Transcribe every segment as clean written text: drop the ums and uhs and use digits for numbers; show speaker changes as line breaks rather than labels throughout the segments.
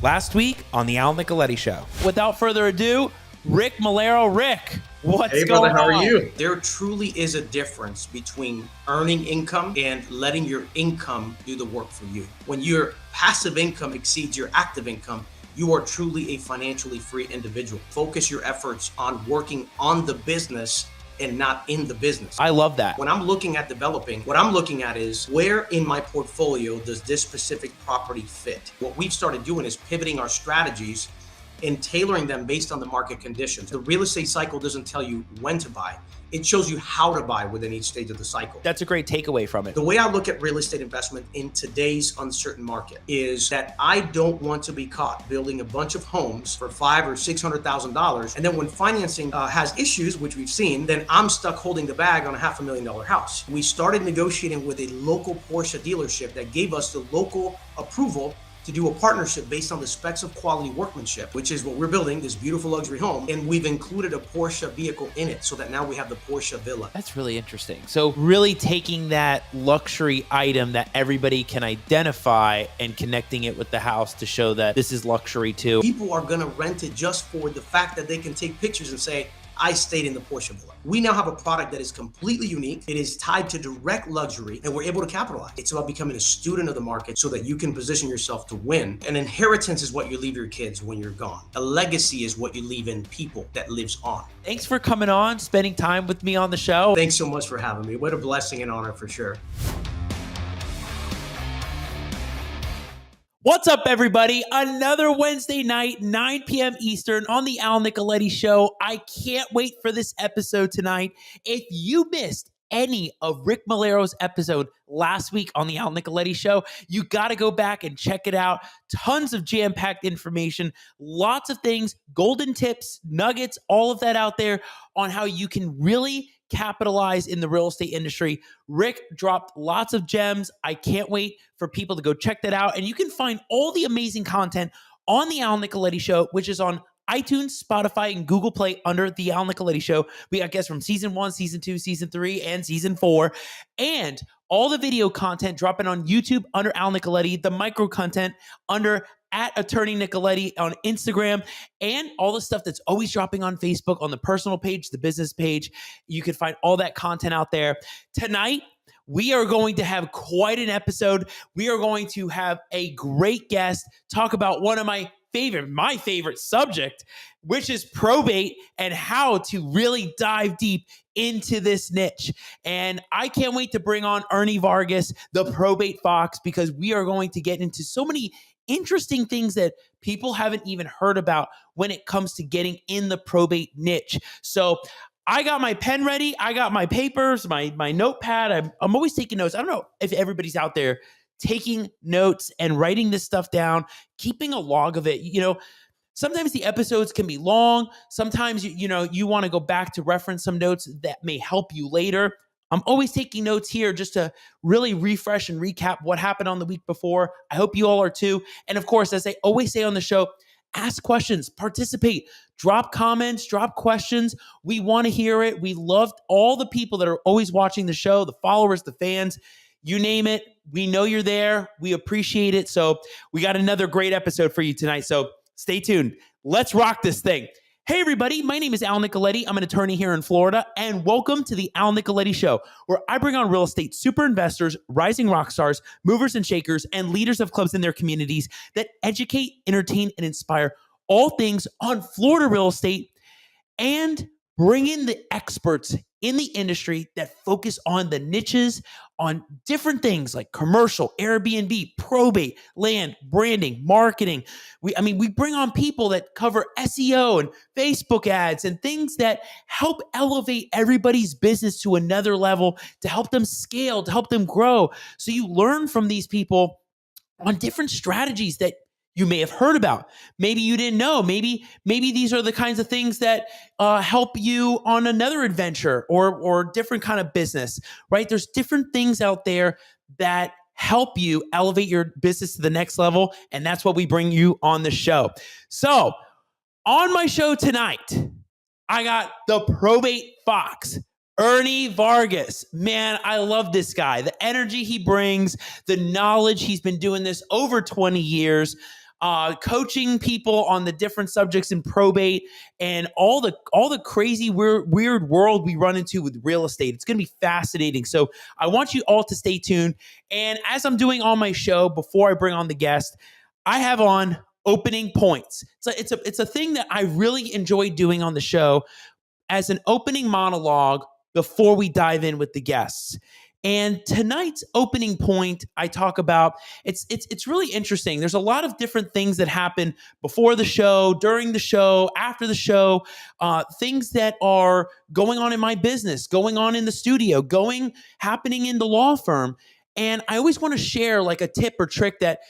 last week on the Al Nicoletti Show. Without further ado, Rick Malero. Rick, what's going on?
How are you? There truly is a difference between earning income and letting your income do the work for you. When your passive income exceeds your active income, you are truly a financially free individual. Focus your efforts on working on the business and not in the business.
I love that.
When I'm looking at developing, what I'm looking at is where in my portfolio does this specific property fit? What we've started doing is pivoting our strategies and tailoring them based on the market conditions. The real estate cycle doesn't tell you when to buy. It shows you how to buy within each stage of the cycle.
That's a great takeaway from it.
The way I look at real estate investment in today's uncertain market is that I don't want to be caught building a bunch of homes for $500,000 or $600,000. And then when financing has issues, which we've seen, then I'm stuck holding the bag on a $500,000 house. We started negotiating with a local Porsche dealership that gave us the local approval to do a partnership based on the specs of quality workmanship, which is what we're building, this beautiful luxury home. And we've included a Porsche vehicle in it so that now we have the Porsche Villa.
That's really interesting. So really taking that luxury item that everybody can identify and connecting it with the house to show that this is luxury too.
People are gonna rent it just for the fact that they can take pictures and say, I stayed in the Porsche Villa. We now have a product that is completely unique. It is tied to direct luxury and we're able to capitalize. It's about becoming a student of the market so that you can position yourself to win. An inheritance is what you leave your kids when you're gone. A legacy is what you leave in people that lives on.
Thanks for coming on, spending time with me on the show.
Thanks so much for having me. What a blessing and honor for sure.
What's up, everybody? Another Wednesday night, 9 p.m. Eastern on the Al Nicoletti Show. I can't wait for this episode tonight. If you missed any of Rick Malero's episode last week on the Al Nicoletti Show, you got to go back and check it out. Tons of jam-packed information, lots of things, golden tips, nuggets, all of that out there on how you can really capitalize in the real estate industry. Rick dropped lots of gems. I can't wait for people to go check that out. And you can find all the amazing content on the Al Nicoletti Show, which is on iTunes, Spotify, and Google Play under the Al Nicoletti Show. We got guests from season 1, season 2, season 3, and season 4. And all the video content dropping on YouTube under Al Nicoletti, the micro content under @Attorney Nicoletti on Instagram, and all the stuff that's always dropping on Facebook on the personal page, the business page. You can find all that content out there. Tonight, we are going to have quite an episode. We are going to have a great guest talk about one of my favorite subject, which is probate and how to really dive deep into this niche. And I can't wait to bring on Ernie Vargas, the probate fox, because we are going to get into so many interesting things that people haven't even heard about when it comes to getting in the probate niche. So I got my pen ready. I got my papers, my notepad. I'm always taking notes. I don't know if everybody's out there taking notes and writing this stuff down, keeping a log of it. You know, sometimes the episodes can be long. Sometimes, you want to go back to reference some notes that may help you later. I'm always taking notes here just to really refresh and recap what happened on the week before. I hope you all are too. And of course, as I always say on the show, ask questions, participate, drop comments, drop questions. We want to hear it. We love all the people that are always watching the show, the followers, the fans, you name it. We know you're there. We appreciate it. So we got another great episode for you tonight. So stay tuned. Let's rock this thing. Hey, everybody, my name is Al Nicoletti. I'm an attorney here in Florida, and welcome to the Al Nicoletti Show, where I bring on real estate super investors, rising rock stars, movers and shakers, and leaders of clubs in their communities that educate, entertain, and inspire all things on Florida real estate, and bring in the experts in the industry that focus on the niches, on different things like commercial, Airbnb, probate, land, branding, marketing. We bring on people that cover SEO and Facebook ads and things that help elevate everybody's business to another level, to help them scale, to help them grow. So you learn from these people on different strategies that you may have heard about. Maybe you didn't know. Maybe these are the kinds of things that help you on another adventure or different kind of business, right? There's different things out there that help you elevate your business to the next level, and that's what we bring you on the show. So on my show tonight, I got the probate fox, Ernie Vargas. Man, I love this guy. The energy he brings, the knowledge. He's been doing this over 20 years. coaching people on the different subjects in probate and all the crazy weird world we run into with real estate. It's going to be fascinating. So I want you all to stay tuned. And as I'm doing on my show, before I bring on the guest, I have on opening points. So it's a thing that I really enjoy doing on the show as an opening monologue before we dive in with the guests. And tonight's opening point, I talk about, it's really interesting. There's a lot of different things that happen before the show, during the show, after the show, things that are going on in my business, going on in the studio, happening in the law firm. And I always want to share like a tip or trick that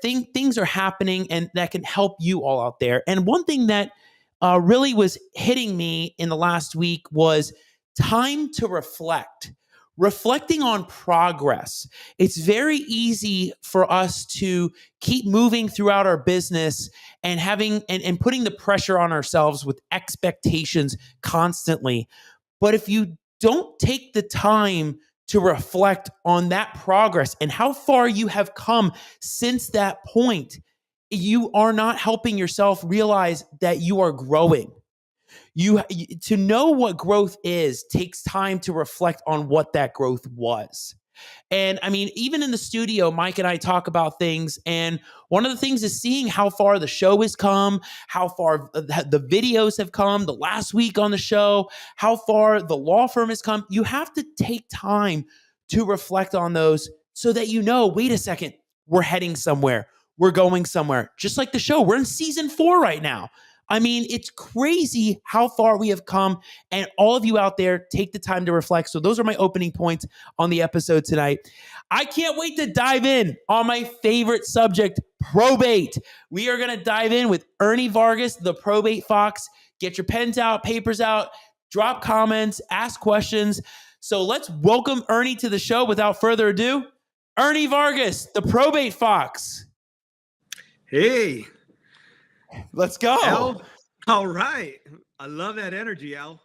things are happening and that can help you all out there. And one thing that really was hitting me in the last week was time to reflect. Reflecting on progress. It's very easy for us to keep moving throughout our business and having and putting the pressure on ourselves with expectations constantly. But if you don't take the time to reflect on that progress and how far you have come since that point, you are not helping yourself realize that you are growing. To know what growth is takes time to reflect on what that growth was. And I mean, even in the studio, Mike and I talk about things. And one of the things is seeing how far the show has come, how far the videos have come, the last week on the show, how far the law firm has come. You have to take time to reflect on those so that you know, wait a second, we're heading somewhere. We're going somewhere. Just like the show, we're in season 4 right now. I mean, it's crazy how far we have come, and all of you out there, take the time to reflect. So those are my opening points on the episode tonight. I can't wait to dive in on my favorite subject, probate. We are going to dive in with Ernie Vargas, the Probate Fox. Get your pens out, papers out, drop comments, ask questions. So let's welcome Ernie to the show without further ado. Ernie Vargas, the Probate Fox.
Hey.
Let's go.
Al. All right. I love that energy, Al.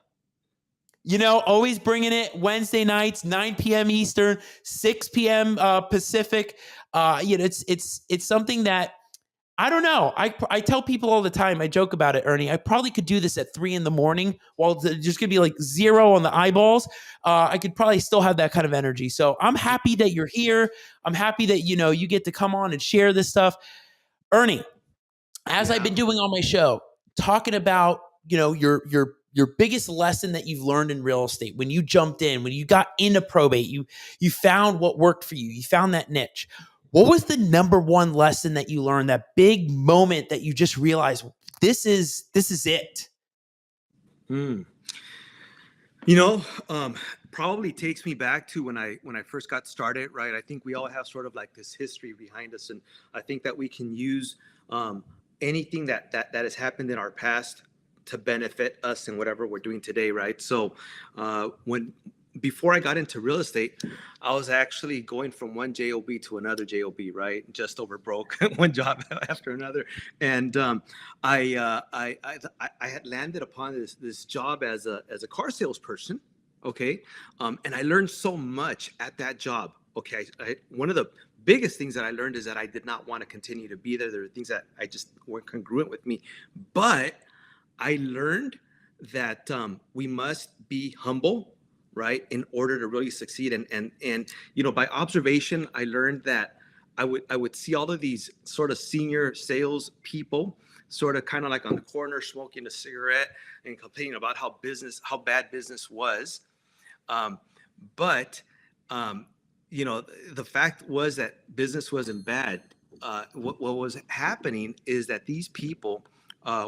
You know, always bringing it Wednesday nights, 9 p.m. Eastern, 6 p.m. Pacific. You know, it's something that I don't know. I tell people all the time. I joke about it, Ernie. I probably could do this at 3 a.m. while there's just gonna be like 0 on the eyeballs. I could probably still have that kind of energy. So I'm happy that you're here. I'm happy that you get to come on and share this stuff, Ernie. As I've been doing on my show, talking about, your biggest lesson that you've learned in real estate, when you jumped in, when you got into probate, you found what worked for you. You found that niche. What was the number one lesson that you learned, that big moment that you just realized, this is it?
Probably takes me back to when I first got started, right? I think we all have sort of like this history behind us. And I think that we can use anything that has happened in our past to benefit us in whatever we're doing today, right? So before I got into real estate, I was actually going from one job to another job, right? Just over broke, one job after another. And I had landed upon this job as a car salesperson, okay? And I learned so much at that job. Okay, one of the biggest things that I learned is that I did not want to continue to be there. There were things that I just weren't congruent with me. But I learned that we must be humble, right, in order to really succeed. And by observation, I learned that I would see all of these sort of senior sales people sort of kind of like on the corner smoking a cigarette and complaining about how bad business was. The fact was that business wasn't bad. What was happening is that these people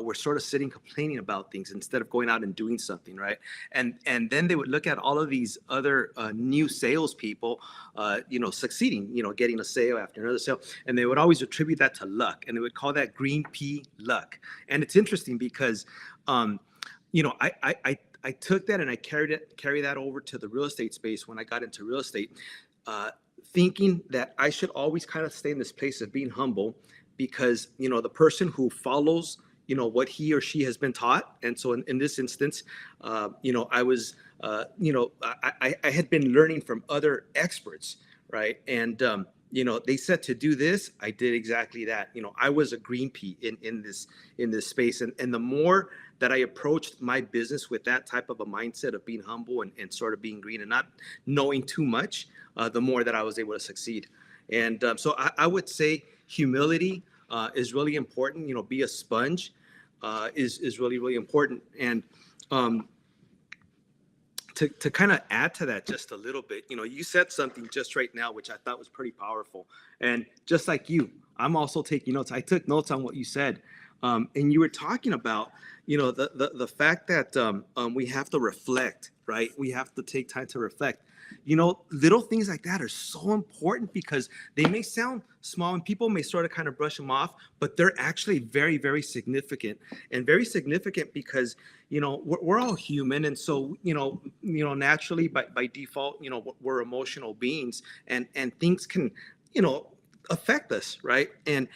were sort of sitting complaining about things instead of going out and doing something, right? And then they would look at all of these other new salespeople, succeeding, getting a sale after another sale, and they would always attribute that to luck, and they would call that green pea luck. And it's interesting because, I took that and I carry that over to the real estate space when I got into real estate. Thinking that I should always kind of stay in this place of being humble, because the person who follows what he or she has been taught. And so in this instance, I was I had been learning from other experts, right? And they said to do this, I did exactly that. I was a green pea in this space. And the more that I approached my business with that type of a mindset of being humble and sort of being green and not knowing too much, the more that I was able to succeed. And so I would say humility is really important. Be a sponge is really, really important. And to kind of add to that just a little bit, you said something just right now, which I thought was pretty powerful. And just like you, I'm also taking notes. I took notes on what you said. And you were talking about, the fact that we have to reflect, right? We have to take time to reflect. Little things like that are so important because they may sound small and people may sort of kind of brush them off, but they're actually very, very significant, and very significant because, we're all human. And so, naturally by default, we're emotional beings, and things can, affect us, right? And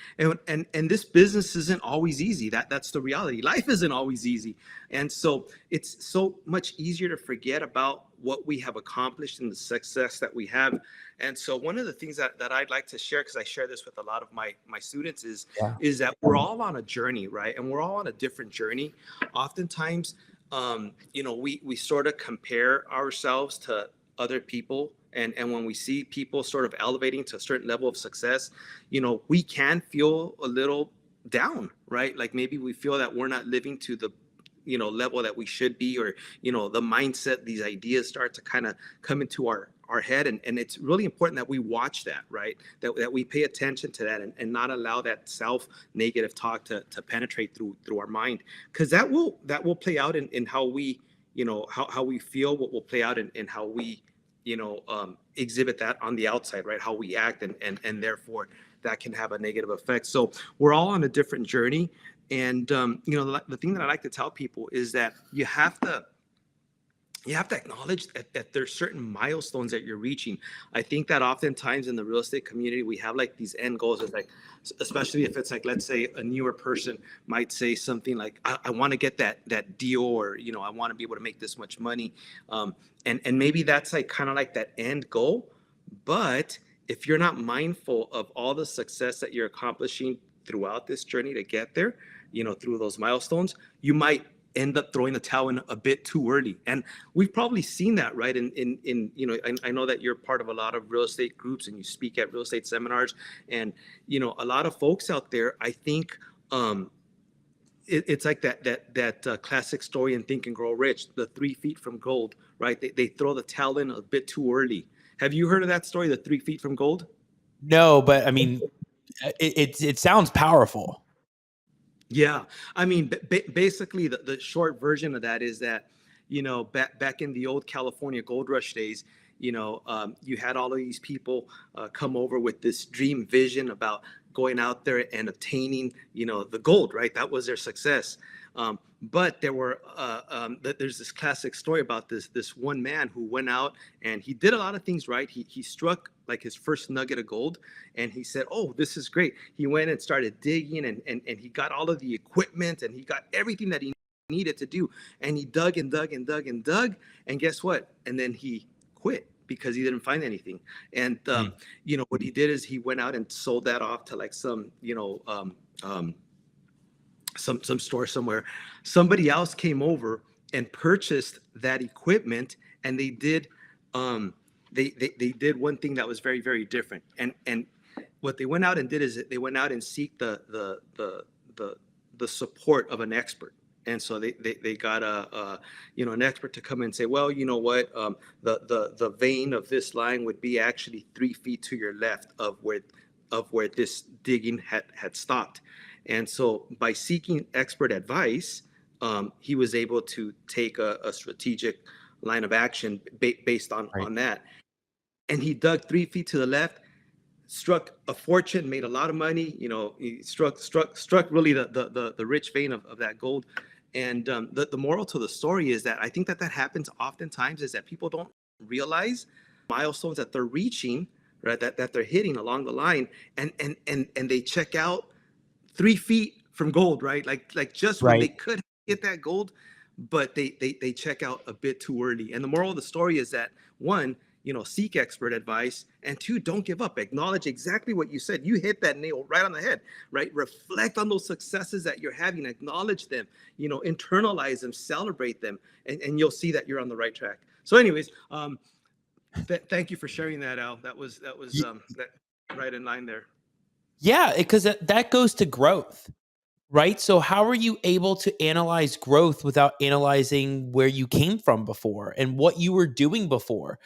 this business isn't always easy. That's the reality. Life isn't always easy. And so it's so much easier to forget about what we have accomplished and the success that we have. And so one of the things that I'd like to share, because I share this with a lot of my students, is that we're all on a journey, right? And we're all on a different journey. Oftentimes, we sort of compare ourselves to other people. And when we see people sort of elevating to a certain level of success, we can feel a little down, right? Like maybe we feel that we're not living to the, level that we should be, or, the mindset, these ideas start to kind of come into our head. And it's really important that we watch that, right? That we pay attention to that and not allow that self-negative talk to penetrate through our mind, because that will play out in how we, how we feel, what will play out in how we, exhibit that on the outside, right? How we act, and therefore that can have a negative effect. So we're all on a different journey. And, the thing that I like to tell people is that you have to acknowledge that there's certain milestones that you're reaching. I think that oftentimes in the real estate community, we have like these end goals. It's like, especially if it's like, let's say a newer person might say something like, I want to get that deal, or, I want to be able to make this much money. And maybe that's like kind of like that end goal. But if you're not mindful of all the success that you're accomplishing throughout this journey to get there, through those milestones, you might end up throwing the towel in a bit too early. And we've probably seen that, right? I know that you're part of a lot of real estate groups and you speak at real estate seminars, and, a lot of folks out there, I think, it's like that classic story in Think and Grow Rich, the 3 feet from gold, right? They throw the towel in a bit too early. Have you heard of that story, the 3 feet from gold?
No, but I mean, it sounds powerful.
Yeah. I mean, basically the short version of that is that, back in the old California gold rush days, you had all of these people come over with this dream vision about going out there and obtaining, the gold, right? That was their success. But there were there's this classic story about this one man who went out and he did a lot of things right. He struck like his first nugget of gold, and he said, "Oh, this is great." He went and started digging, and he got all of the equipment, and he got everything that he needed to do. And he dug and dug and dug and dug, and guess what? And then he quit because he didn't find anything. And what he did is he went out and sold that off to like some some store somewhere. Somebody else came over and purchased that equipment, and they did they did one thing that was very, very different. And what they went out and did is they went out and seek the support of an expert. And so they got an expert to come and say, well, you know what, the vein of this line would be actually 3 feet to your left of where this digging had stopped. And so by seeking expert advice, he was able to take a strategic line of action based on that. And he dug 3 feet to the left, struck a fortune, made a lot of money. He struck really the rich vein of that gold. And the moral to the story is that I think that happens oftentimes, is that people don't realize milestones that they're reaching, right? That they're hitting along the line, and they check out 3 feet from gold, right? Like just when they could get that gold, but they check out a bit too early. And the moral of the story is that, one, seek expert advice. And two, don't give up. Acknowledge exactly what you said. You hit that nail right on the head, right? Reflect on those successes that you're having, acknowledge them, internalize them, celebrate them, and you'll see that you're on the right track. So anyways, thank you for sharing that, Al. That was that right in line there.
Yeah, because that goes to growth, right? So how are you able to analyze growth without analyzing where you came from before and what you were doing before?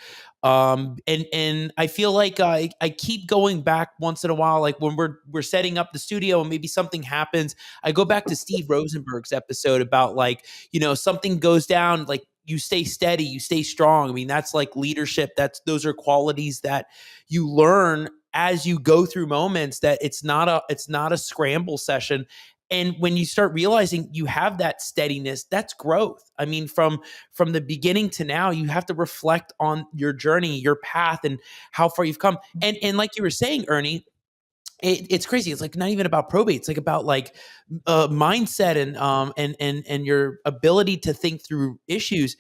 And I feel like I keep going back once in a while, like when we're setting up the studio and maybe something happens, I go back to Steve Rosenberg's episode about like, something goes down, like you stay steady, you stay strong. I mean, that's like leadership. Those are qualities that you learn as you go through moments, that it's not a scramble session. And when you start realizing you have that steadiness, that's growth. I mean, from the beginning to now, you have to reflect on your journey, your path, and how far you've come. And like you were saying, Ernie, it's crazy. It's like not even about probate. It's like about like mindset and your ability to think through issues.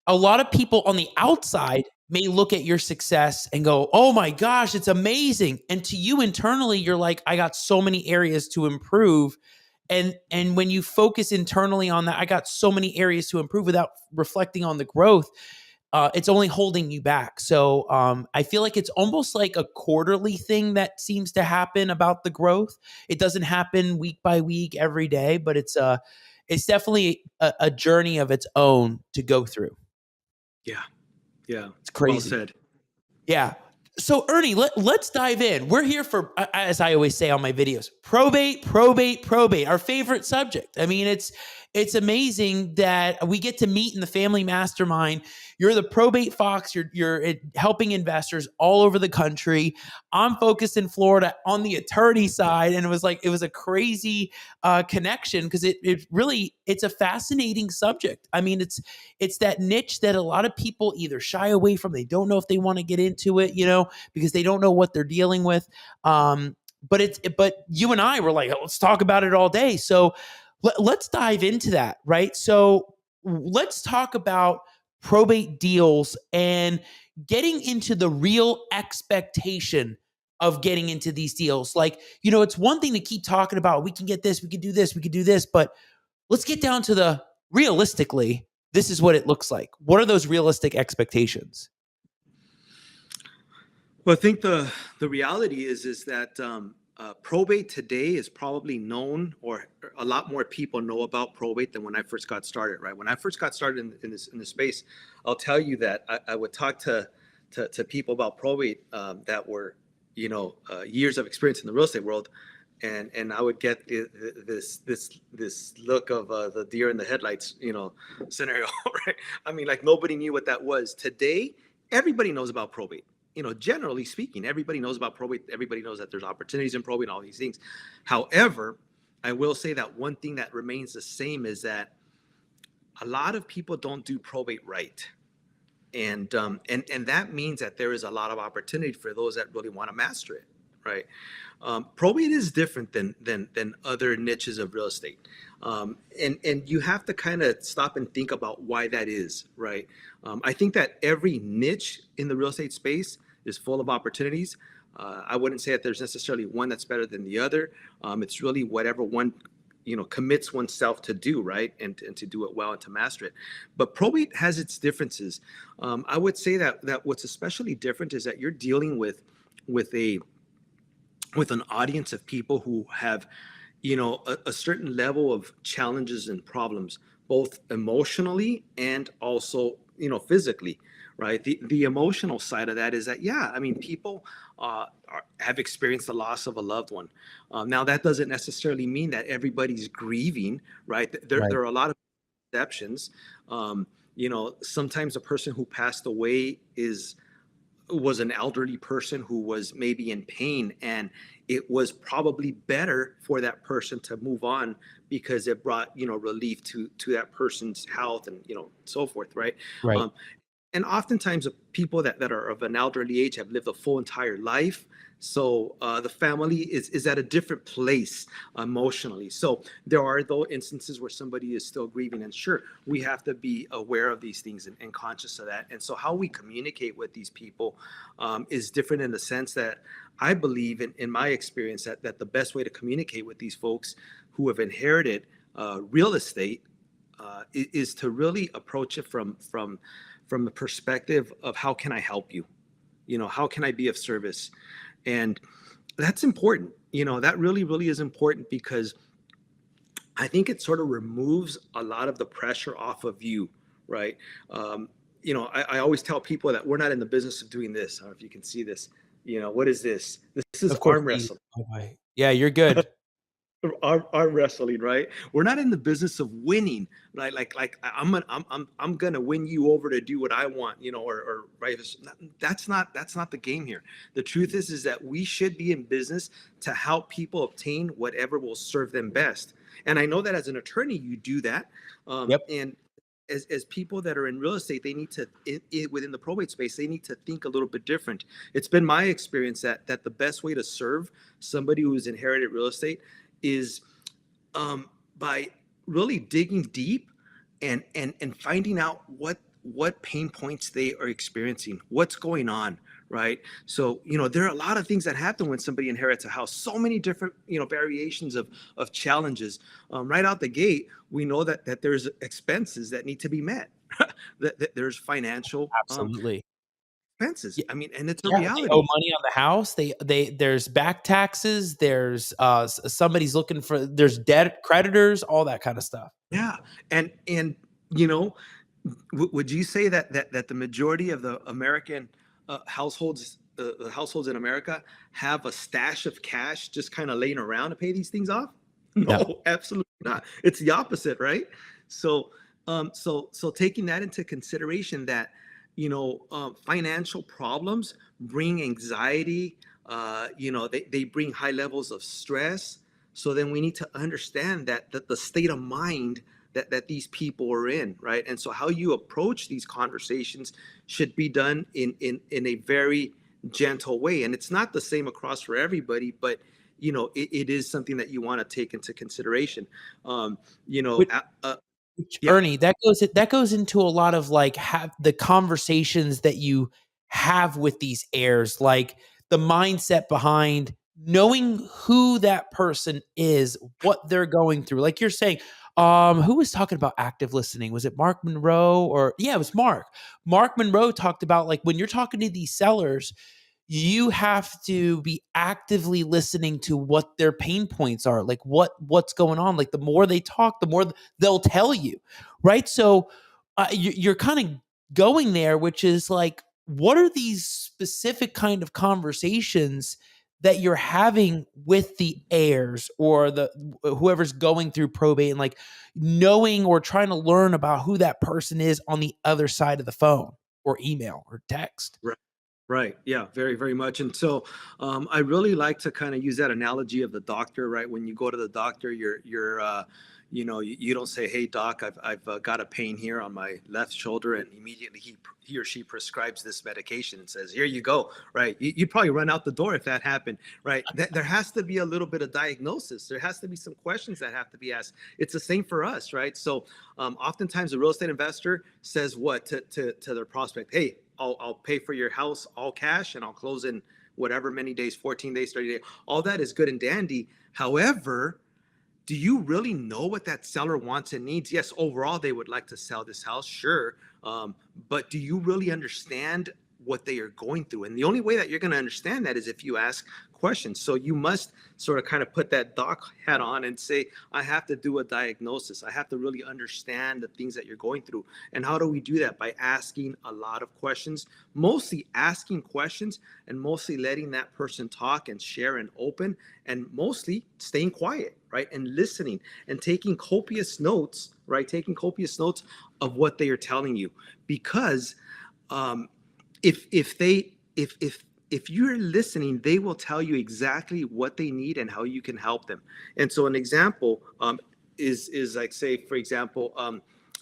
A lot of people on the outside may look at your success and go, "Oh my gosh, it's amazing." And to you internally, you're like, "I got so many areas to improve." And when you focus internally on that, I got so many areas to improve without reflecting on the growth, it's only holding you back. So I feel like it's almost like a quarterly thing that seems to happen about the growth. It doesn't happen week by week every day, but it's definitely a journey of its own to go through.
Yeah. Yeah.
It's crazy.
Well said.
Yeah. So Ernie, let's dive in. We're here for, as I always say on my videos, probate, our favorite subject. I mean, it's amazing that we get to meet in the family mastermind. You're the probate fox. You're helping investors all over the country. I'm focused in Florida on the attorney side, and it was a crazy connection because it's a fascinating subject. I mean, it's that niche that a lot of people either shy away from. They don't know if they want to get into it, because they don't know what they're dealing with. But you and I were like, let's talk about it all day. So let's dive into that, right? So let's talk about probate deals and getting into the real expectation of getting into these deals. Like, it's one thing to keep talking about, we can get this, we can do this, we can do this, but let's get down to the realistically, this is what it looks like. What are those realistic expectations?
Well, I think the reality is that probate today is probably known, or a lot more people know about probate than when I first got started. Right, when I first got started in this space, I'll tell you that I would talk to people about probate that were years of experience in the real estate world, and I would get this look of the deer in the headlights scenario. Right, I mean, like nobody knew what that was. Today, everybody knows about probate. Generally speaking, everybody knows about probate. Everybody knows that there's opportunities in probate and all these things. However, I will say that one thing that remains the same is that a lot of people don't do probate right. And that means that there is a lot of opportunity for those that really want to master it, right? Probate is different than other niches of real estate. And you have to kind of stop and think about why that is, right? I think that every niche in the real estate space is full of opportunities. I wouldn't say that there's necessarily one that's better than the other. It's really whatever one commits oneself to do, right? And to do it well and to master it. But probate has its differences. I would say that what's especially different is that you're dealing with an audience of people who have a certain level of challenges and problems, both emotionally and also physically, right? The emotional side of that is that, yeah, I mean, people have experienced the loss of a loved one. Now, that doesn't necessarily mean that everybody's grieving, right? There are a lot of exceptions. Sometimes a person who passed away was an elderly person who was maybe in pain, and it was probably better for that person to move on because it brought relief to that person's health and so forth, right?
Right.
And oftentimes people that are of an elderly age have lived a full entire life. So the family is at a different place emotionally. So there are though instances where somebody is still grieving, and sure, we have to be aware of these things and conscious of that. And so how we communicate with these people is different in the sense that I believe in my experience that the best way to communicate with these folks who have inherited real estate is to really approach it from the perspective of how can I help you? How can I be of service? And that's important. That really, really is important because I think it sort of removes a lot of the pressure off of you, right? I always tell people that we're not in the business of doing this. I don't know if you can see this. What is this? This is
Of course.
arm wrestling.
Yeah, you're good.
Arm wrestling, right? We're not in the business of winning, right? Like I'm gonna win you over to do what I want, or right. That's not the game here. The truth is that we should be in business to help people obtain whatever will serve them best. And I know that as an attorney, you do that.
Yep.
And as people that are in real estate, they need to within the probate space, they need to think a little bit different. It's been my experience that the best way to serve somebody who's inherited real estate is by really digging deep and finding out what pain points they are experiencing, what's going on, right? So there are a lot of things that happen when somebody inherits a house, so many different variations of challenges. Right out the gate, we know that there's expenses that need to be met, that there's financial
Absolutely.
expenses. I mean, and it's a
Yeah, they
reality.
owe money on the house. There's back taxes. There's somebody's looking for. There's debt creditors, all that kind of stuff.
Yeah, and would you say that the majority of the American households, the households in America, have a stash of cash just kind of laying around to pay these things off? No, absolutely not. It's the opposite, right? So, so taking that into consideration, that financial problems bring anxiety. They bring high levels of stress. So then we need to understand that the state of mind that these people are in, right? And so how you approach these conversations should be done in a very gentle way. And it's not the same across for everybody, but it is something that you want to take into consideration. Yeah.
Ernie, that goes into a lot of like have the conversations that you have with these heirs, like the mindset behind knowing who that person is, what they're going through. Like you're saying, who was talking about active listening? Was it Mark Monroe or yeah, it was Mark. Mark Monroe talked about like when you're talking to these sellers, you have to be actively listening to what their pain points are, like what's going on. Like the more they talk, the more they'll tell you, right? So you're kind of going there, which is like, what are these specific kind of conversations that you're having with the heirs or the whoever's going through probate, and like knowing or trying to learn about who that person is on the other side of the phone or email or text.
Right. Right. Yeah, very, very much. And so I really like to kind of use that analogy of the doctor, right? When you go to the doctor, you don't say, "Hey, doc, I've got a pain here on my left shoulder," and immediately he or she prescribes this medication and says, "Here you go." Right? You'd probably run out the door if that happened, right? There has to be a little bit of diagnosis. There has to be some questions that have to be asked. It's the same for us, right? So oftentimes a real estate investor says what to their prospect? "Hey, I'll pay for your house all cash and I'll close in whatever many days, 14 days, 30 days." All that is good and dandy. However, do you really know what that seller wants and needs? Yes, overall, they would like to sell this house, sure. But do you really understand what they are going through? And the only way that you're going to understand that is if you ask questions. So you must sort of kind of put that doc hat on and say, I have to do a diagnosis. I have to really understand the things that you're going through. And how do we do that? By asking a lot of questions, mostly asking questions and mostly letting that person talk and share and open, and mostly staying quiet, right? And listening and taking copious notes, right? Taking copious notes of what they are telling you. Because if you're listening, they will tell you exactly what they need and how you can help them. And so an example is like, say, for example,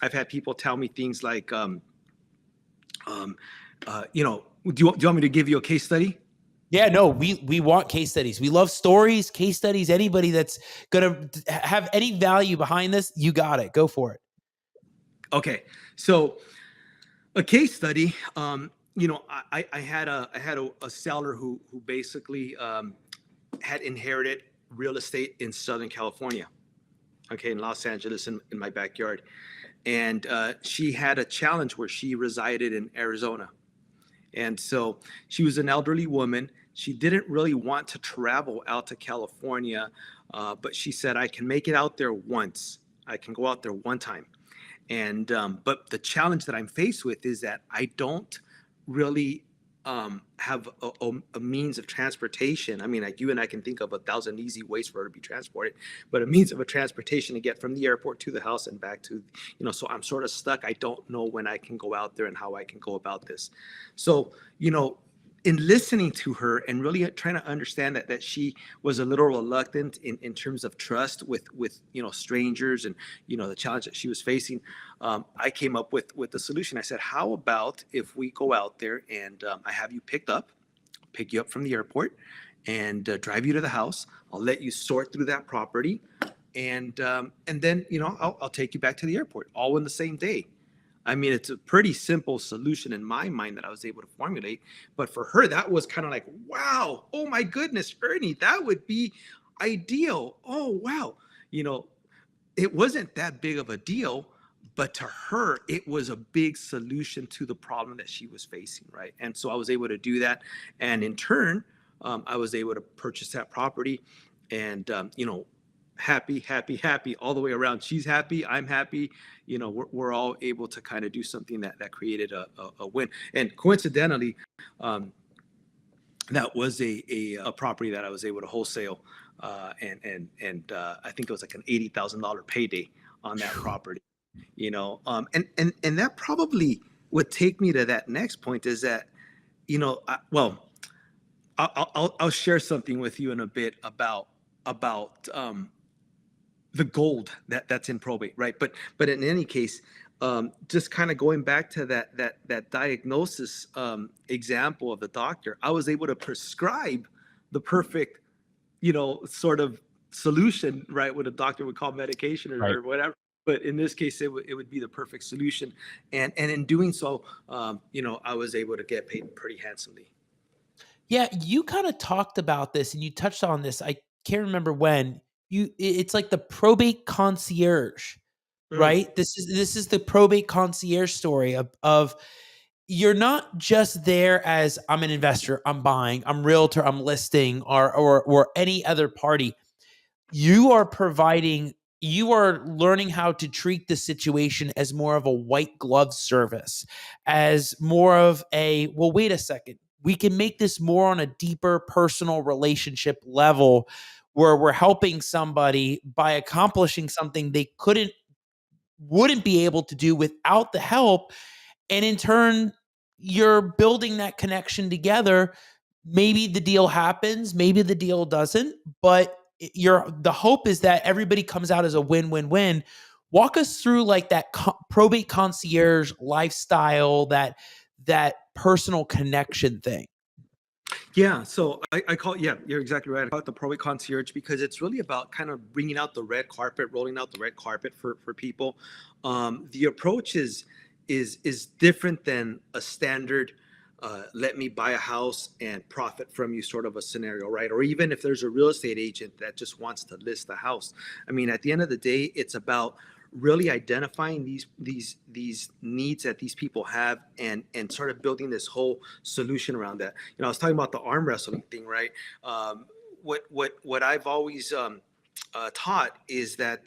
I've had people tell me things like, Um, do you want me to give you a case study?
Yeah, no, we want case studies. We love stories, case studies. Anybody that's gonna have any value behind this, you got it. Go for it.
Okay, so a case study. I had a seller who basically had inherited real estate in Southern California. Okay, in Los Angeles, in my backyard, and she had a challenge where she resided in Arizona. And so she was an elderly woman. She didn't really want to travel out to California, but she said, I can make it out there once. I can go out there one time. And but the challenge that I'm faced with is that I don't really have a means of transportation. I mean, like you and I can think of 1,000 easy ways for her to be transported, but a means of a transportation to get from the airport to the house and back to, so I'm sort of stuck. I don't know when I can go out there and how I can go about this. So, in listening to her and really trying to understand that she was a little reluctant in terms of trust with strangers and the challenge that she was facing, I came up with the solution. I said, how about if we go out there and I have you pick you up from the airport and drive you to the house. I'll let you sort through that property, and then I'll take you back to the airport all in the same day. I mean, it's a pretty simple solution in my mind that I was able to formulate. But for her, that was kind of like, wow, oh my goodness, Ernie, that would be ideal. Oh, wow. It wasn't that big of a deal, but to her, it was a big solution to the problem that she was facing, right? And so I was able to do that. And in turn, I was able to purchase that property and, happy all the way around. She's happy, I'm happy. We're all able to kind of do something that created a win. And coincidentally, that was a property that I was able to wholesale, and I think it was like an $80,000 payday on that property. And that probably would take me to that next point is that, I'll share something with you in a bit about the gold that's in probate, right? But in any case, just kind of going back to that diagnosis example of the doctor, I was able to prescribe the perfect, sort of solution, right? What a doctor would call medication or whatever. But in this case, it would be the perfect solution, and in doing so, I was able to get paid pretty handsomely.
Yeah, you kind of talked about this and you touched on this. I can't remember when. It's like the probate concierge,
Mm.
right? This is the probate concierge story of you're not just there as I'm an investor, I'm buying, I'm realtor, I'm listing, or any other party. You are providing, you are learning how to treat the situation as more of a white glove service, as more of a, well, wait a second, we can make this more on a deeper personal relationship level where we're helping somebody by accomplishing something they wouldn't be able to do without the help. And in turn, you're building that connection together. Maybe the deal happens, maybe the deal doesn't, but the hope is that everybody comes out as a win-win-win. Walk us through like that probate concierge lifestyle, that personal connection thing.
Yeah, so I call it, yeah, you're exactly right. I call it the probate concierge because it's really about kind of bringing out the red carpet, rolling out the red carpet for people. The approach is different than a standard let me buy a house and profit from you sort of a scenario, right? Or even if there's a real estate agent that just wants to list the house. I mean, at the end of the day, it's about really identifying these needs that these people have and sort of building this whole solution around that. I was talking about the arm wrestling thing, right? What I've always taught is that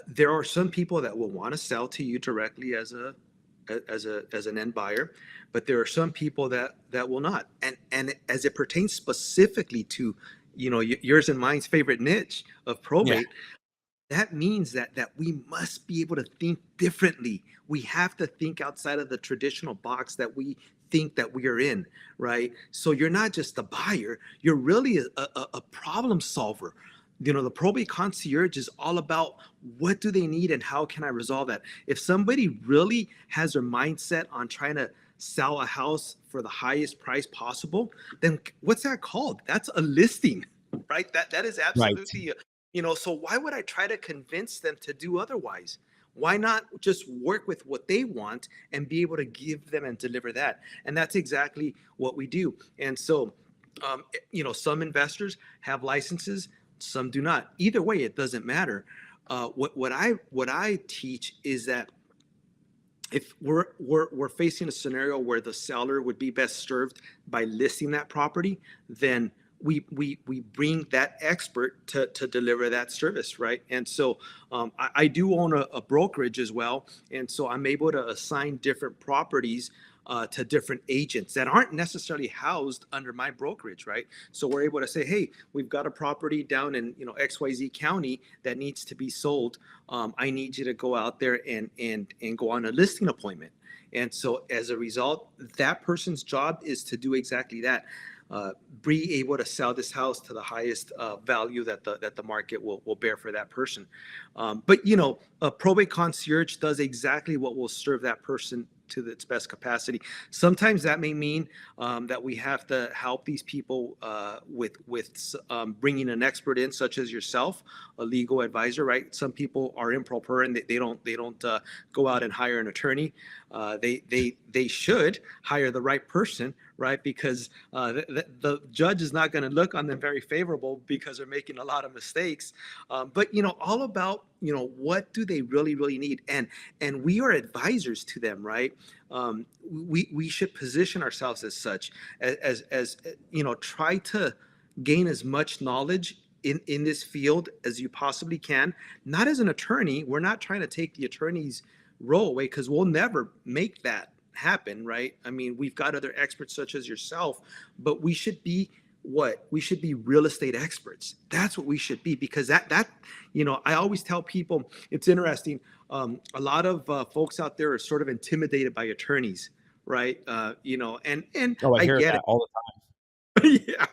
there are some people that will want to sell to you directly as an end buyer, but there are some people that will not. And as it pertains specifically to yours and mine's favorite niche of probate, that means that we must be able to think differently. We have to think outside of the traditional box that we think that we are in, right? So you're not just a buyer, you're really a problem solver. the probate concierge is all about what do they need and how can I resolve that. If somebody really has their mindset on trying to sell a house for the highest price possible, then what's that called? That's a listing, right? That is
Right.
absolutely, so why would I try to convince them to do otherwise? Why not just work with what they want and be able to give them and deliver that? And that's exactly what we do. And so, some investors have licenses, some do not. Either way, it doesn't matter. What I teach is that if we're facing a scenario where the seller would be best served by listing that property, then we bring that expert to deliver that service, right? And so I do own a brokerage as well, and so I'm able to assign different properties to different agents that aren't necessarily housed under my brokerage, right? So we're able to say, hey, we've got a property down in XYZ County that needs to be sold. I need you to go out there and go on a listing appointment. And so as a result, that person's job is to do exactly that. Be able to sell this house to the highest value that the market will bear for that person. But a probate concierge does exactly what will serve that person to its best capacity. Sometimes that may mean that we have to help these people with bringing an expert in, such as yourself, a legal advisor, right? Some people are improper and they don't go out and hire an attorney. They should hire the right person, right? Because the judge is not going to look on them very favorable because they're making a lot of mistakes. But all about what do they really need, and we are advisors to them, right? We should position ourselves as such, as try to gain as much knowledge in this field as you possibly can. Not as an attorney, we're not trying to take the attorney's role away, because we'll never make that happen, right? I mean, we've got other experts such as yourself, but we should be we should be real estate experts. That's what we should be, because that I always tell people, it's interesting. A lot of folks out there are sort of intimidated by attorneys, right? And
Oh, I
I
hear
get
that
it.
all the time.
Yeah,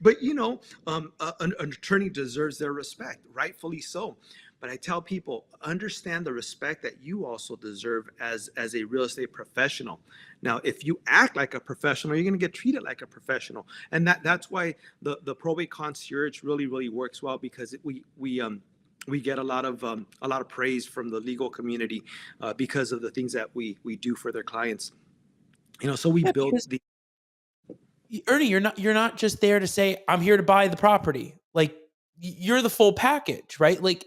but an attorney deserves their respect, rightfully so. But I tell people, understand the respect that you also deserve as a real estate professional. Now, if you act like a professional, you're going to get treated like a professional, and that's why the probate concierge really works well, because we get a lot of praise from the legal community because of the things that we do for their clients. So we
Yeah,
build
because
the
Ernie, you're not just there to say I'm here to buy the property. Like you're the full package, right? Like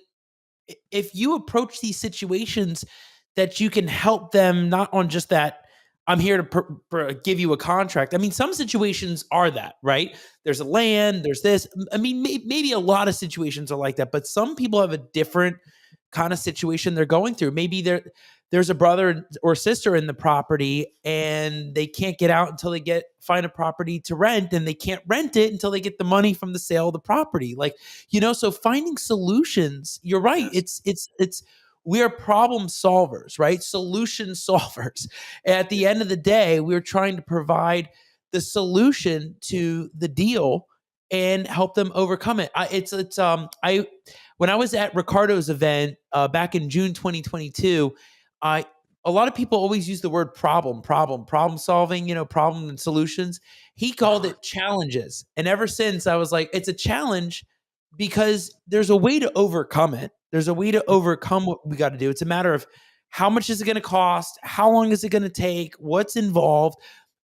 if you approach these situations that you can help them, not on just that I'm here to give you a contract. I mean, some situations are that, right? There's a land, there's this. I mean, maybe a lot of situations are like that, but some people have a different kind of situation they're going through. Maybe there's a brother or sister in the property and they can't get out until they find a property to rent, and they can't rent it until they get the money from the sale of the property. Like, so finding solutions, you're right.
Yes.
It's we are problem solvers, right? Solution solvers. At the end of the day, we're trying to provide the solution to the deal and help them overcome it. When I was at Ricardo's event back in June 2022, a lot of people always use the word problem solving, problem and solutions. He called
Uh-huh.
it challenges. And ever since I was like, it's a challenge because there's a way to overcome it. There's a way to overcome what we got to do. It's a matter of how much is it going to cost? How long is it going to take? What's involved?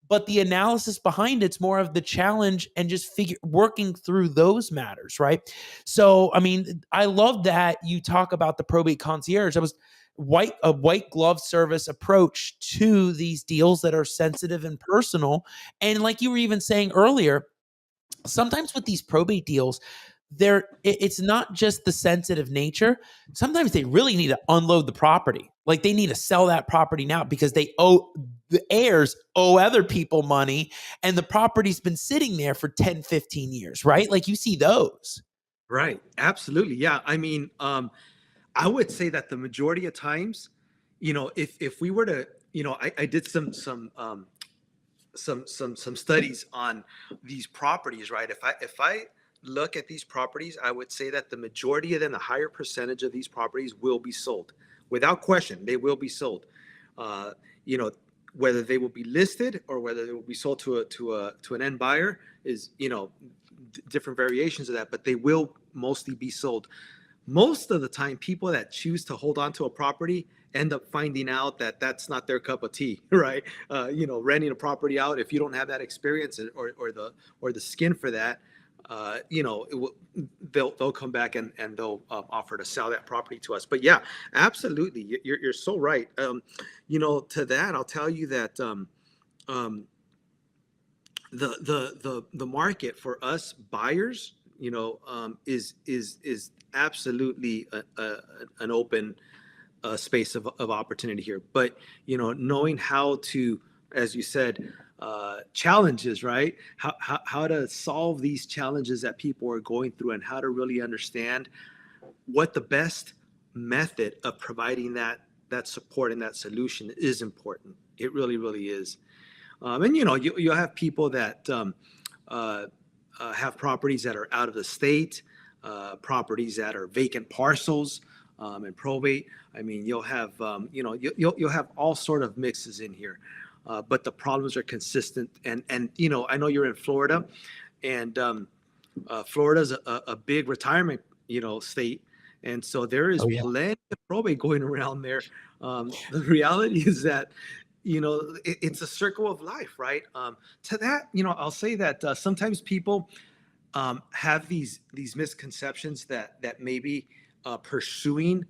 But the analysis behind it's more of the challenge and just working through those matters, right? So, I mean, I love that you talk about the probate concierge. I was a white glove service approach to these deals that are sensitive and personal. And like you were even saying earlier, sometimes with these probate deals, it's not just the sensitive nature. Sometimes they really need to unload the property. Like they need to sell that property now because the heirs owe other people money and the property's been sitting there for 10, 15 years, right? Like you see those.
Right. Absolutely. Yeah. I mean, I would say that the majority of times, if we were to, I did some studies on these properties, right? If I look at these properties, I would say that the majority of them, the higher percentage of these properties will be sold. Without question, they will be sold. You know, whether they will be listed or whether they will be sold to an end buyer is, you know, different variations of that, but they will mostly be sold. Most of the time, people that choose to hold on to a property end up finding out that that's not their cup of tea, right? You know, renting a property out, if you don't have that experience or the skin for that, you know, they'll come back and they'll offer to sell that property to us. But yeah, absolutely, you're so right. You know, to that, I'll tell you that the market for us buyers, you know, is absolutely an open space of opportunity here. But you know, knowing how to, as you said, challenges, right? How to solve these challenges that people are going through, and how to really understand what the best method of providing that support and that solution is important. It really, really is. And you know, you'll have people that have properties that are out of the state, properties that are vacant parcels, and probate. I mean, you'll have you know, you'll have all sort of mixes in here, but the problems are consistent. And you know, I know you're in Florida, and Florida's a big retirement, you know, state, and so there is plenty of probate going around there. The reality is that, you know, it's a circle of life, right? To that, you know, I'll say that sometimes people have these misconceptions that maybe pursuing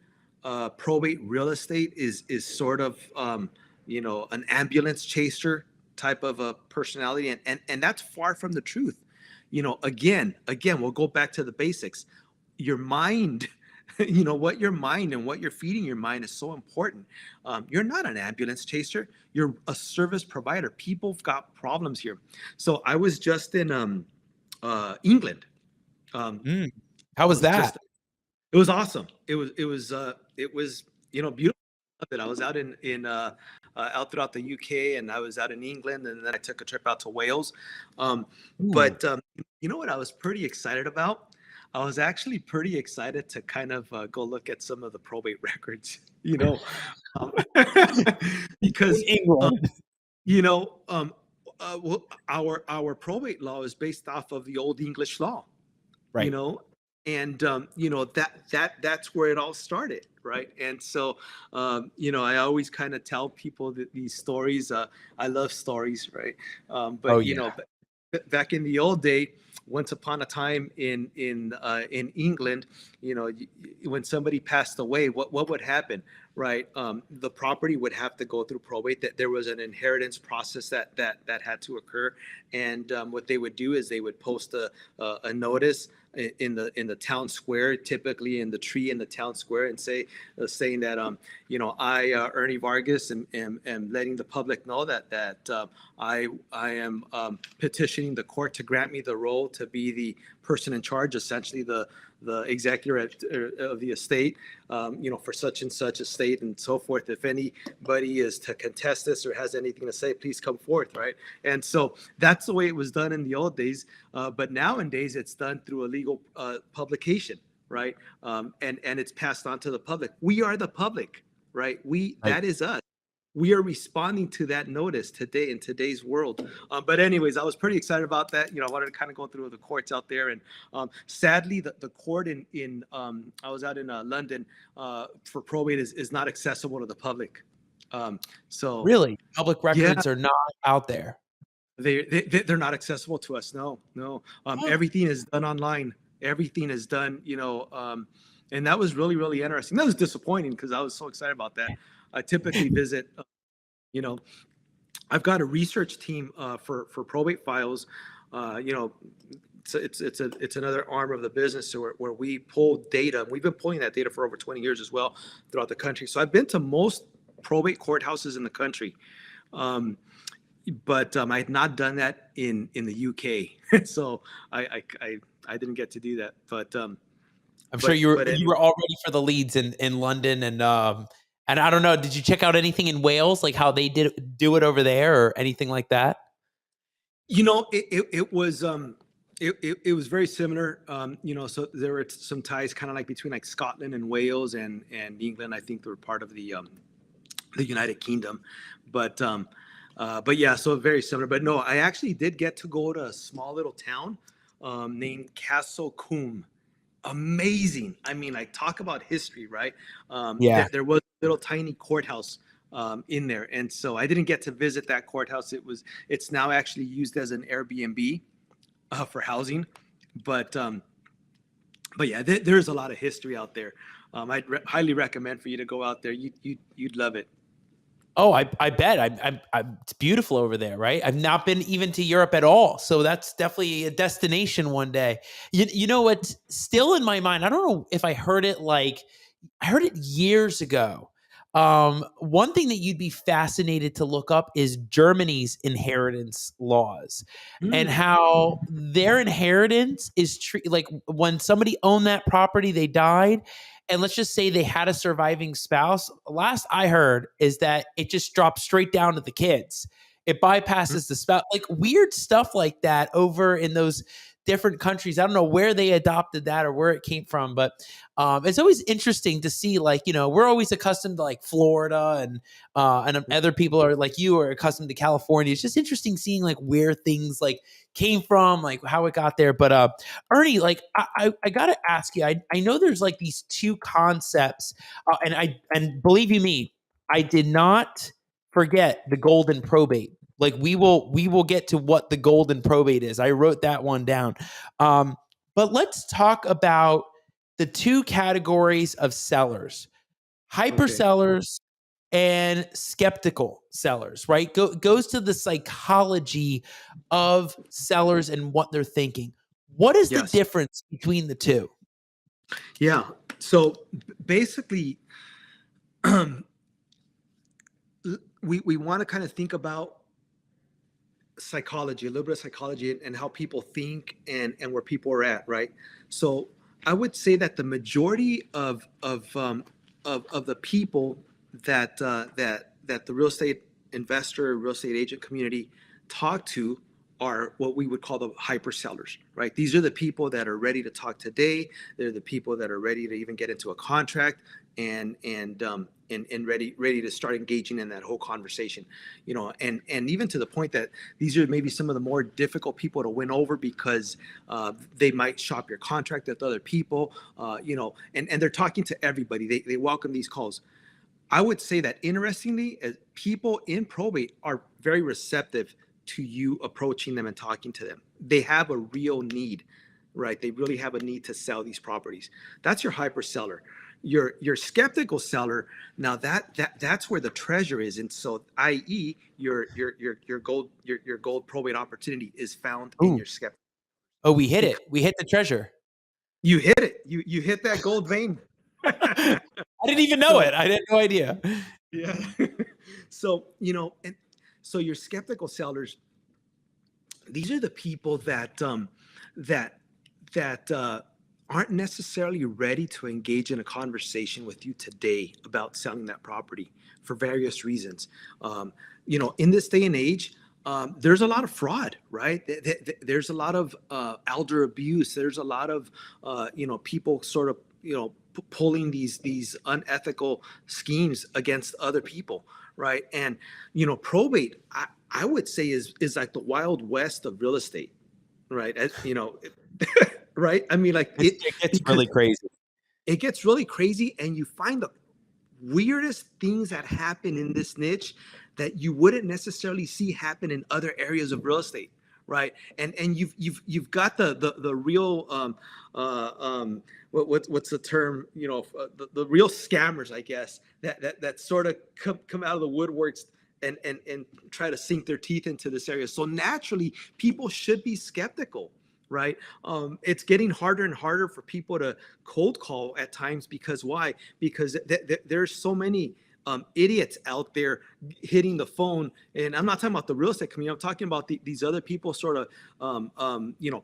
probate real estate is sort of you know, an ambulance chaser type of a personality, and that's far from the truth. You know, again, we'll go back to the basics. Your mind, you know, what your mind and what you're feeding your mind is so important. You're not an ambulance chaser. You're a service provider. People have got problems here. So I was just in England.
How was that?
It was awesome. It was you know, beautiful. I was out in out throughout the UK, and I was out in England, and then I took a trip out to Wales. But you know what I was pretty excited about? I was actually pretty excited to kind of go look at some of the probate records, you know, because you know, well, our probate law is based off of the Old English law,
right?
You know, and you know, that's where it all started, right? And so you know, I always kind of tell people that these stories. I love stories, right? But you know, back in the old day, once upon a time in England, you know, when somebody passed away, what would happen, right? The property would have to go through probate. That there was an inheritance process that had to occur, and what they would do is they would post a notice in the town square, typically in the tree in the town square, and saying that you know, I Ernie Vargas am letting the public know that I am petitioning the court to grant me the role to be the person in charge, essentially the executor of the estate, you know, for such and such estate and so forth. If anybody is to contest this or has anything to say, please come forth, right? And so that's the way it was done in the old days. But nowadays it's done through a legal publication, right? And it's passed on to the public. We are the public, right? That is us. We are responding to that notice today in today's world. But anyways, I was pretty excited about that. You know, I wanted to kind of go through the courts out there. And sadly, the court in I was out in London for probate is not accessible to the public. So
really, public records are not out there.
They're not accessible to us. No. Everything is done online. Everything is done, you know, and that was really, really interesting. That was disappointing because I was so excited about that. I typically visit, you know, I've got a research team for probate files. You know, it's another arm of the business where we pull data. We've been pulling that data for over 20 years as well throughout the country. So I've been to most probate courthouses in the country, but I had not done that in the UK. So I didn't get to do that. But I'm
sure you were all ready for the leads in London, and I don't know, did you check out anything in Wales, like how they do it over there or anything like that?
You know, it was It was very similar, so there were some ties kind of like between like Scotland and Wales and England. I think they were part of the United Kingdom, but yeah, so very similar. But no, I actually did get to go to a small little town named Castle Coombe. Amazing. I mean, like talk about history, right?
Yeah.
There was a little tiny courthouse in there, and so I didn't get to visit that courthouse. It's now actually used as an Airbnb for housing, but yeah, there's a lot of history out there. I'd highly recommend for you to go out there. You'd love it.
Oh, I bet. It's beautiful over there, right? I've not been even to Europe at all, so that's definitely a destination one day. You know what's still in my mind? I don't know if I heard it years ago. One thing that you'd be fascinated to look up is Germany's inheritance laws and
Mm.
how their inheritance is like when somebody owned that property, they died. And let's just say they had a surviving spouse. Last I heard is that it just drops straight down to the kids. It bypasses the spouse, like weird stuff like that over in those different countries. I don't know where they adopted that or where it came from, but it's always interesting to see, like, we're always accustomed to like Florida and other people are like you are accustomed to California. It's just interesting seeing like where things like came from, like how it got there. But Ernie, like I got to ask you, I know there's like these two concepts and believe you me, I did not forget the golden probate. Like we will get to what the golden probate is. I wrote that one down. But let's talk about the two categories of sellers: hyper
Okay.
sellers and skeptical sellers. Right? Goes to the psychology of sellers and what they're thinking. What is the
Yes.
difference between the two?
Yeah. So basically, we want to kind of think about psychology, a little bit of psychology, and how people think and where people are at, right? So I would say that the majority of the people that that the real estate investor, real estate agent community talk to are what we would call the hyper sellers, right? These are the people that are ready to talk today. They're the people that are ready to even get into a contract and ready to start engaging in that whole conversation, and even to the point that these are maybe some of the more difficult people to win over because they might shop your contract with other people, and they're talking to everybody. They welcome these calls. I would say that interestingly, as people in probate are very receptive to you approaching them and talking to them. They have a real need, right? They really have a need to sell these properties. That's your hyper seller. Your skeptical seller, now that's where the treasure is. And so, i.e., your gold probate opportunity is found in
Ooh.
your skeptic.
Oh, we hit it. We hit the treasure.
You hit it. You hit that gold vein.
I didn't even know it. I had no idea.
Yeah. So, and so your skeptical sellers, these are the people that aren't necessarily ready to engage in a conversation with you today about selling that property for various reasons. In this day and age, there's a lot of fraud, right? There's a lot of elder abuse. There's a lot of people sort of pulling these unethical schemes against other people, right? And probate, I would say is like the Wild West of real estate, right? Right? I mean, like
It gets really crazy.
It gets really crazy, and you find the weirdest things that happen in this niche that you wouldn't necessarily see happen in other areas of real estate, right? And you've got the real what's the term, the real scammers, I guess, that sort of come out of the woodworks and try to sink their teeth into this area. So naturally, people should be skeptical, right? It's getting harder and harder for people to cold call at times because why? Because there's so many idiots out there hitting the phone, and I'm not talking about the real estate community. I'm talking about these other people sort of,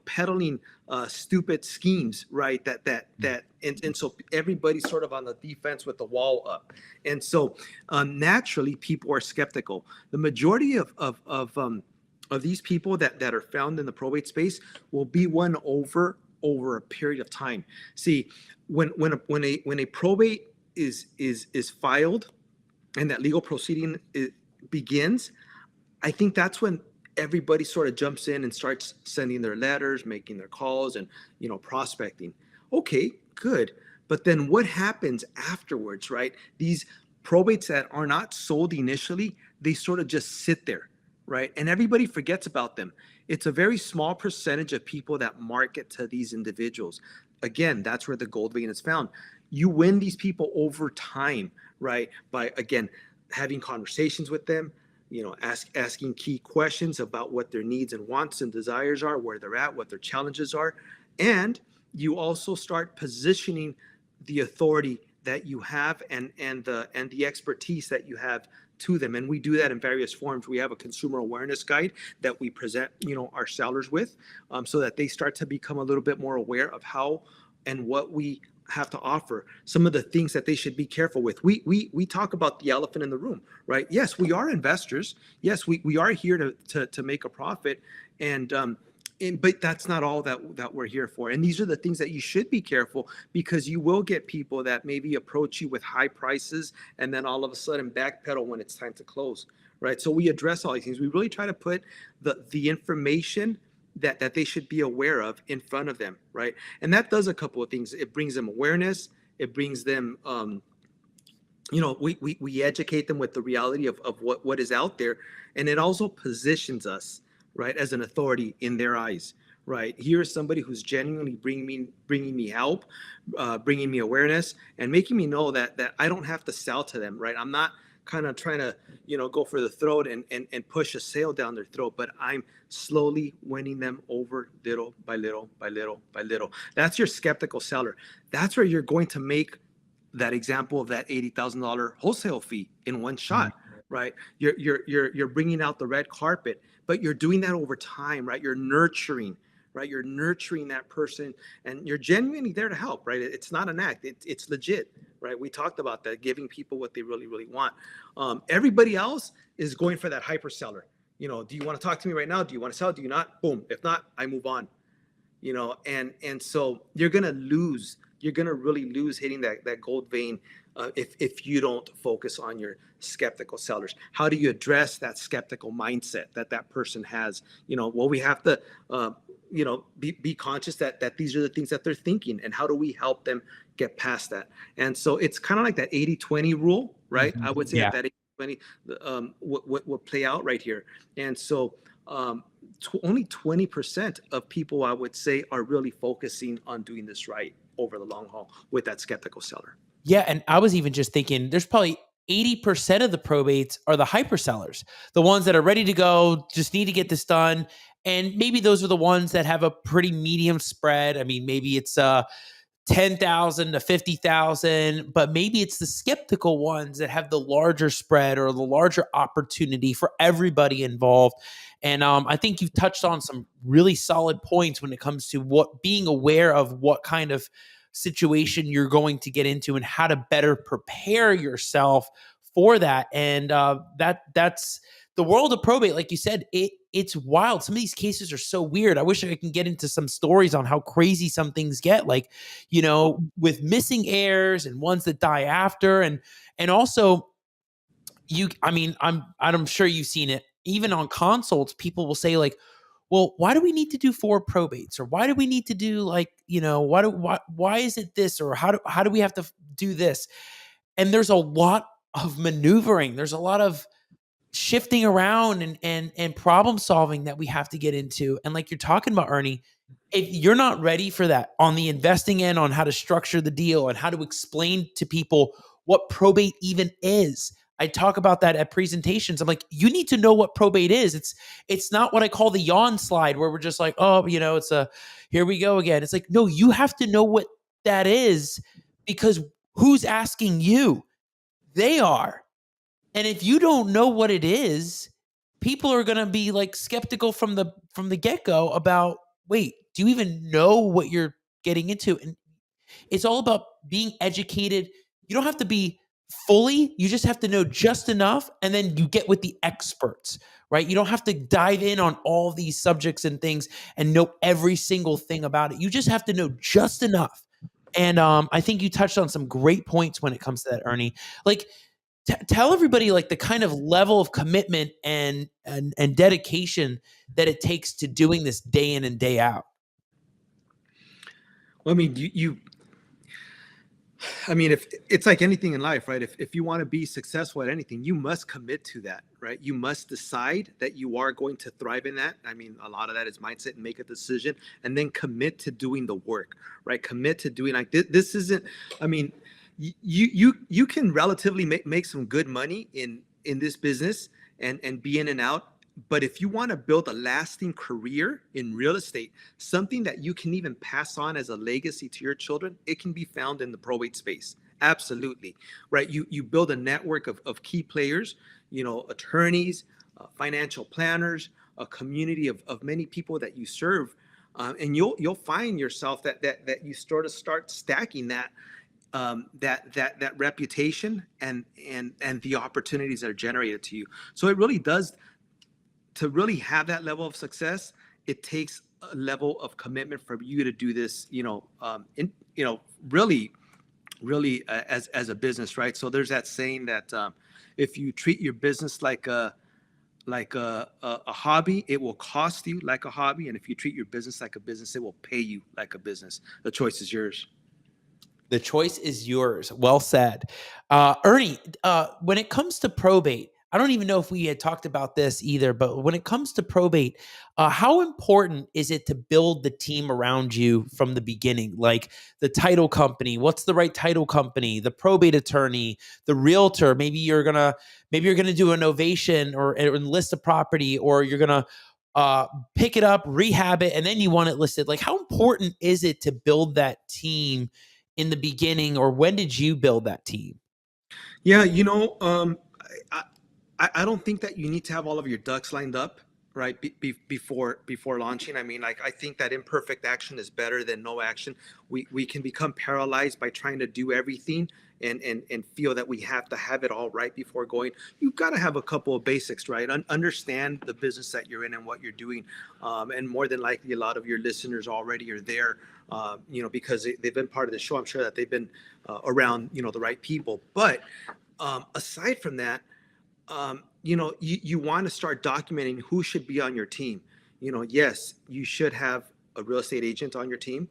peddling stupid schemes, right? And so everybody's sort of on the defense with the wall up, and so naturally people are skeptical. The majority of of these people that are found in the probate space will be won over a period of time. See, when a probate is filed and that legal proceeding begins, I think that's when everybody sort of jumps in and starts sending their letters, making their calls, and prospecting. Okay, good. But then what happens afterwards, right? These probates that are not sold initially, they sort of just sit there, right? And everybody forgets about them. It's a very small percentage of people that market to these individuals. Again, that's where the gold vein is found. You win these people over time, right? By, again, having conversations with them, asking key questions about what their needs and wants and desires are, where they're at, what their challenges are. And you also start positioning the authority that you have and the expertise that you have to them. And we do that in various forms. We have a consumer awareness guide that we present, our sellers with, so that they start to become a little bit more aware of how and what we have to offer, some of the things that they should be careful with. We talk about the elephant in the room, right? Yes, we are investors. Yes, we are here to make a profit, but that's not all that we're here for. And these are the things that you should be careful, because you will get people that maybe approach you with high prices and then all of a sudden backpedal when it's time to close, right? So we address all these things. We really try to put the information that they should be aware of in front of them, right? And that does a couple of things. It brings them awareness. It brings them, we educate them with the reality of what is out there. And it also positions us, right, as an authority in their eyes, right? Here's somebody who's genuinely bringing me help, bringing me awareness, and making me know that I don't have to sell to them, right? I'm not kind of trying to, go for the throat and push a sale down their throat, but I'm slowly winning them over little by little by little by little. That's your skeptical seller. That's where you're going to make that example of that $80,000 wholesale fee in one shot, right? You're bringing out the red carpet, but you're doing that over time, right? You're nurturing, right? You're nurturing that person, and you're genuinely there to help, right? It's not an act. It's legit, right? We talked about that, giving people what they really, really want. Everybody else is going for that hyper seller. Do you want to talk to me right now? Do you want to sell? Do you not? Boom. If not, I move on. And so you're going to lose. You're going to really lose hitting that gold vein if you don't focus on your skeptical sellers. How do you address that skeptical mindset that person has? Well, we have to, be conscious that these are the things that they're thinking, and how do we help them get past that? And so it's kind of like that 80-20 rule, right? I would say that 80-20 would play out right here. And so only 20% of people, I would say, are really focusing on doing this right over the long haul with that skeptical seller.
Yeah, and I was even just thinking there's probably 80% of the probates are the hyper sellers, the ones that are ready to go, just need to get this done. And maybe those are the ones that have a pretty medium spread. I mean, maybe it's 10,000 to 50,000, but maybe it's the skeptical ones that have the larger spread or the larger opportunity for everybody involved. And I think you've touched on some really solid points when it comes to being aware of what kind of situation you're going to get into and how to better prepare yourself for that. And that's the world of probate. Like you said, it's wild. Some of these cases are so weird. I wish I can get into some stories on how crazy some things get, like, with missing heirs and ones that die after. And also I'm sure you've seen it even on consults. People will say, like, well, why do we need to do 4 probates? Or why do we need to do, like, why is it this? Or how do we have to do this? And there's a lot of maneuvering. There's a lot of shifting around and problem solving that we have to get into. And like you're talking about, Ernie, if you're not ready for that on the investing end, on how to structure the deal and how to explain to people what probate even is. I talk about that at presentations. I'm like, you need to know what probate is. It's not what I call the yawn slide, where we're just like, oh, it's here we go again. It's like, no, you have to know what that is, because who's asking you? They are. And if you don't know what it is, people are going to be like skeptical from the get-go about, wait, do you even know what you're getting into? And it's all about being educated. You don't have to be fully. You just have to know just enough, and then you get with the experts, right? You don't have to dive in on all these subjects and things and know every single thing about it. You just have to know just enough. And I think you touched on some great points when it comes to that, Ernie. Like, tell everybody like the kind of level of commitment and dedication that it takes to doing this day in and day out.
Well, I mean, I mean, if it's like anything in life, right? If you want to be successful at anything, you must commit to that, right? You must decide that you are going to thrive in that. I mean, a lot of that is mindset, and make a decision, and then commit to doing the work, right? Commit to doing like this isn't, I mean, you can relatively make some good money in this business and be in and out. But if you want to build a lasting career in real estate, something that you can even pass on as a legacy to your children, it can be found in the probate space. Absolutely. Right. You build a network of key players, attorneys, financial planners, a community of many people that you serve. And you'll find yourself that you sort of start stacking that reputation and the opportunities that are generated to you. So it really does. To really have that level of success, it takes a level of commitment for you to do this, really, as a business, right? So there's that saying that if you treat your business like a hobby, it will cost you like a hobby, and if you treat your business like a business, it will pay you like a business. The choice is yours.
The choice is yours. Well said. Ernie, when it comes to probate, I don't even know if we had talked about this either, but when it comes to probate, how important is it to build the team around you from the beginning? Like the title company, what's the right title company, the probate attorney, the realtor, maybe you're gonna do a novation or enlist a property, or you're gonna pick it up, rehab it, and then you want it listed. Like, how important is it to build that team in the beginning, or when did you build that team?
Yeah, I don't think that you need to have all of your ducks lined up, right, before launching. I mean, like, I think that imperfect action is better than no action. We can become paralyzed by trying to do everything and feel that we have to have it all right before going. You've got to have a couple of basics, right? Understand the business that you're in and what you're doing. And more than likely, a lot of your listeners already are there, because they've been part of the show. I'm sure that they've been around, the right people. But aside from that, you want to start documenting who should be on your team. Yes, you should have a real estate agent on your team.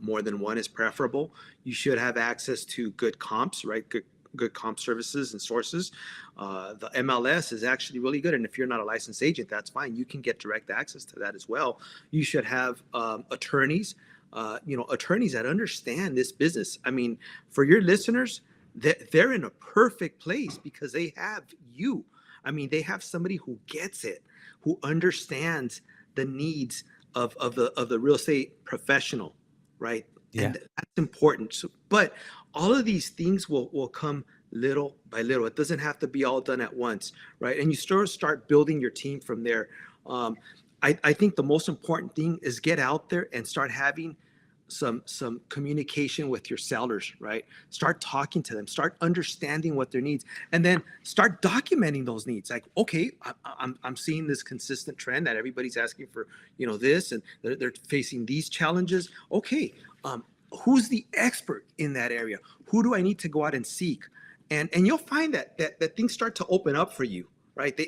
More than one is preferable. You should have access to good comps, right? Good comp services and sources. The MLS is actually really good. And if you're not a licensed agent, that's fine. You can get direct access to that as well. You should have attorneys, attorneys that understand this business. I mean, for your listeners, they're in a perfect place because they have you. I mean, they have somebody who gets it, who understands the needs of the real estate professional, right?
Yeah.
And that's important. So, but all of these things will come little by little. It doesn't have to be all done at once, right? And you start building your team from there. I think the most important thing is get out there and start having some communication with your sellers, right? Start talking to them, start understanding what their needs, and then start documenting those needs. Like, okay, I'm seeing this consistent trend that everybody's asking for, this, and they're facing these challenges. Okay, who's the expert in that area? Who do I need to go out and seek? And you'll find that things start to open up for you, right?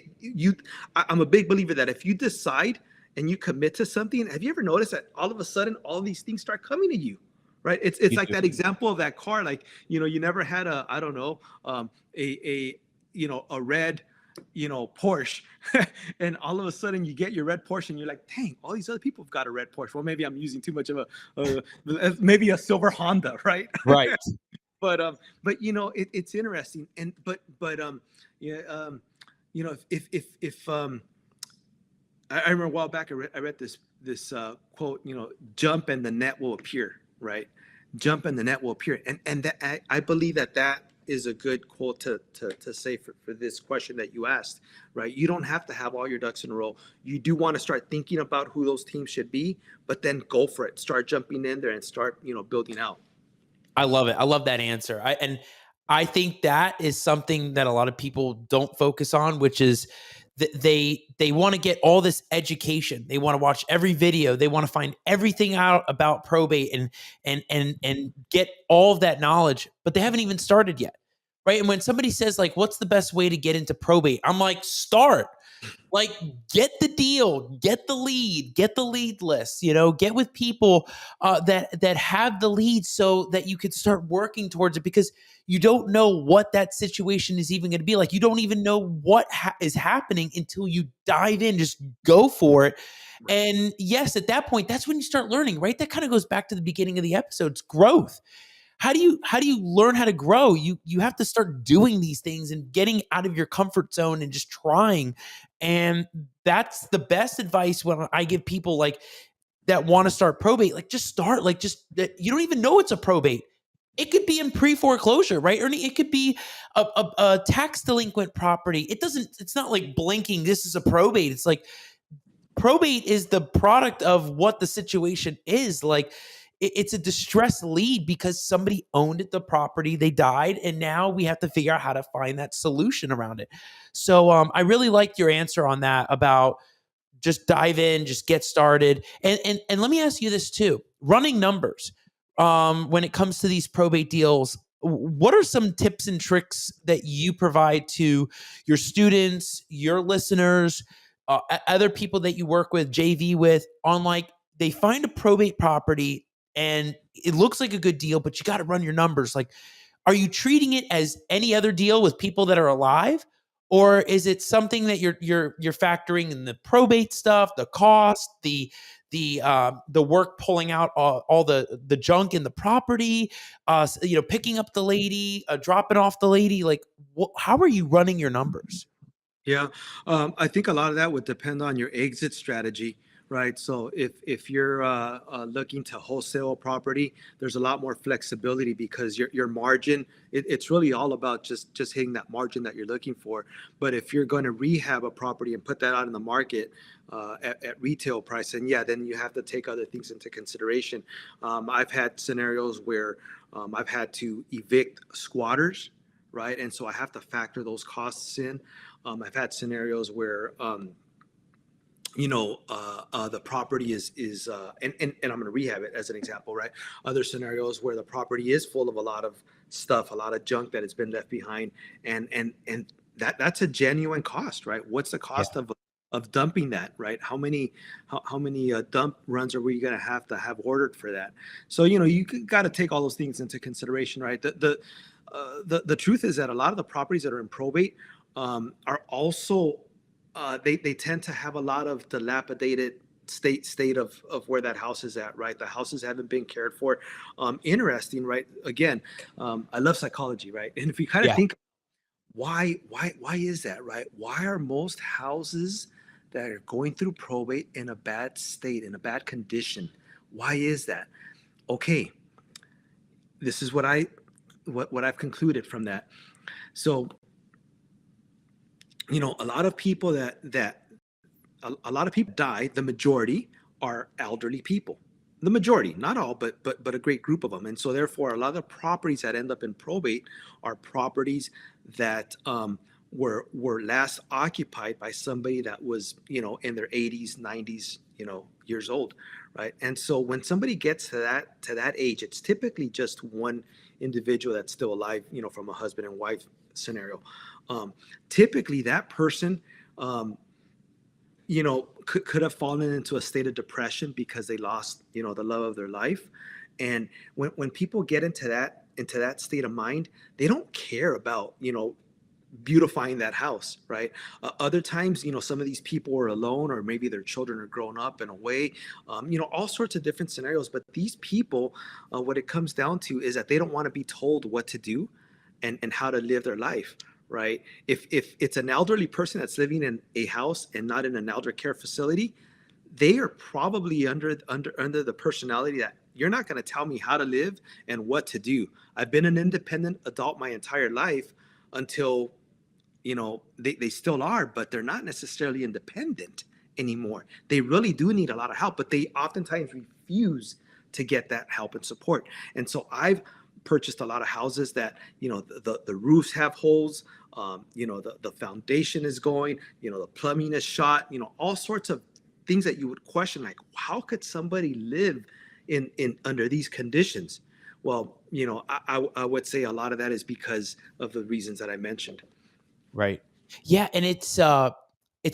I'm a big believer that if you decide and you commit to something, have you ever noticed that all of a sudden all these things start coming to you, right? It's like that example of that car, like, you never had a red, Porsche, and all of a sudden you get your red Porsche and you're like, dang, all these other people have got a red Porsche. Well, maybe I'm using too much of maybe a silver Honda, right?
Right.
But it's interesting. And if I remember a while back, I read this quote, jump and the net will appear, right? Jump and the net will appear. And that, I believe that is a good quote to say for this question that you asked, right? You don't have to have all your ducks in a row. You do want to start thinking about who those teams should be, but then go for it. Start jumping in there and start, building out.
I love it. I love that answer. I think that is something that a lot of people don't focus on, which is they want to get all this education. They want to watch every video. They want to find everything out about probate and get all of that knowledge, but they haven't even started yet. Right? And when somebody says like, "What's the best way to get into probate?" I'm like, "Start." Like, get the deal, get the lead list, get with people that have the lead so that you can start working towards it, because you don't know what that situation is even going to be like. You don't even know what is happening until you dive in. Just go for it. And yes, at that point, that's when you start learning, right? That kind of goes back to the beginning of the episode's growth. How do you learn how to grow? You have to start doing these things and getting out of your comfort zone and just trying. And that's the best advice when I give people like that want to start probate. Like, just start. Like, just you don't even know it's a probate. It could be in pre-foreclosure, right, Ernie? It could be a tax delinquent property. It's not like blinking, this is a probate. It's like probate is the product of what the situation is. Like, it's a distress lead because somebody owned the property, they died, and now we have to figure out how to find that solution around it. So I really liked your answer on that about just dive in, just get started. And let me ask you this too. Running numbers. When it comes to these probate deals, what are some tips and tricks that you provide to your students, your listeners, other people that you work with, JV with, on like they find a probate property and it looks like a good deal, but you got to run your numbers. Like, are you treating it as any other deal with people that are alive? Or is it something that you're factoring in the probate stuff, the cost, the work pulling out all the junk in the property, picking up the lady, dropping off the lady? Like, how are you running your numbers?
Yeah, I think a lot of that would depend on your exit strategy, right? So if you're looking to wholesale a property, there's a lot more flexibility because your margin, it's really all about just hitting that margin that you're looking for. But if you're going to rehab a property and put that out in the market at retail price, and yeah, then you have to take other things into consideration. I've had scenarios where I've had to evict squatters, right? And so I have to factor those costs in. I've had scenarios where, the property is and I'm going to rehab it as an example, right? Other scenarios where the property is full of a lot of stuff, a lot of junk that has been left behind, and that's a genuine cost, right? What's the cost of dumping that, right? How many dump runs are we going to have ordered for that? So you got to take all those things into consideration, right? The truth is that a lot of the properties that are in probate are also they tend to have a lot of dilapidated state of where that house is at, right? The houses haven't been cared for. Interesting, right? Again, I love psychology, right? And if you kind of think, why is that, right? Why are most houses that are going through probate in a bad state, in a bad condition? Why is that? Okay, this is what I've concluded from that. So a lot of people a lot of people die. The majority are elderly people. The majority, not all, but a great group of them. And so therefore, a lot of the properties that end up in probate are properties that were last occupied by somebody that was in their 80s, 90s, years old, right? And so when somebody gets to that age, it's typically just one individual that's still alive, from a husband and wife scenario. Typically that person, could have fallen into a state of depression because they lost, the love of their life. And when people get into that state of mind, they don't care about, beautifying that house, right? Other times, some of these people are alone, or maybe their children are grown up and away, all sorts of different scenarios. But these people, what it comes down to is that they don't want to be told what to do and how to live their life, right? If it's an elderly person that's living in a house and not in an elder care facility, they are probably under the personality that you're not going to tell me how to live and what to do. I've been an independent adult my entire life until, they still are, but they're not necessarily independent anymore. They really do need a lot of help, but they oftentimes refuse to get that help and support. And so I've purchased a lot of houses that, the roofs have holes, the foundation is going, the plumbing is shot, all sorts of things that you would question, like, how could somebody live in under these conditions? Well, I would say a lot of that is because of the reasons that I mentioned.
Right. Yeah, and it's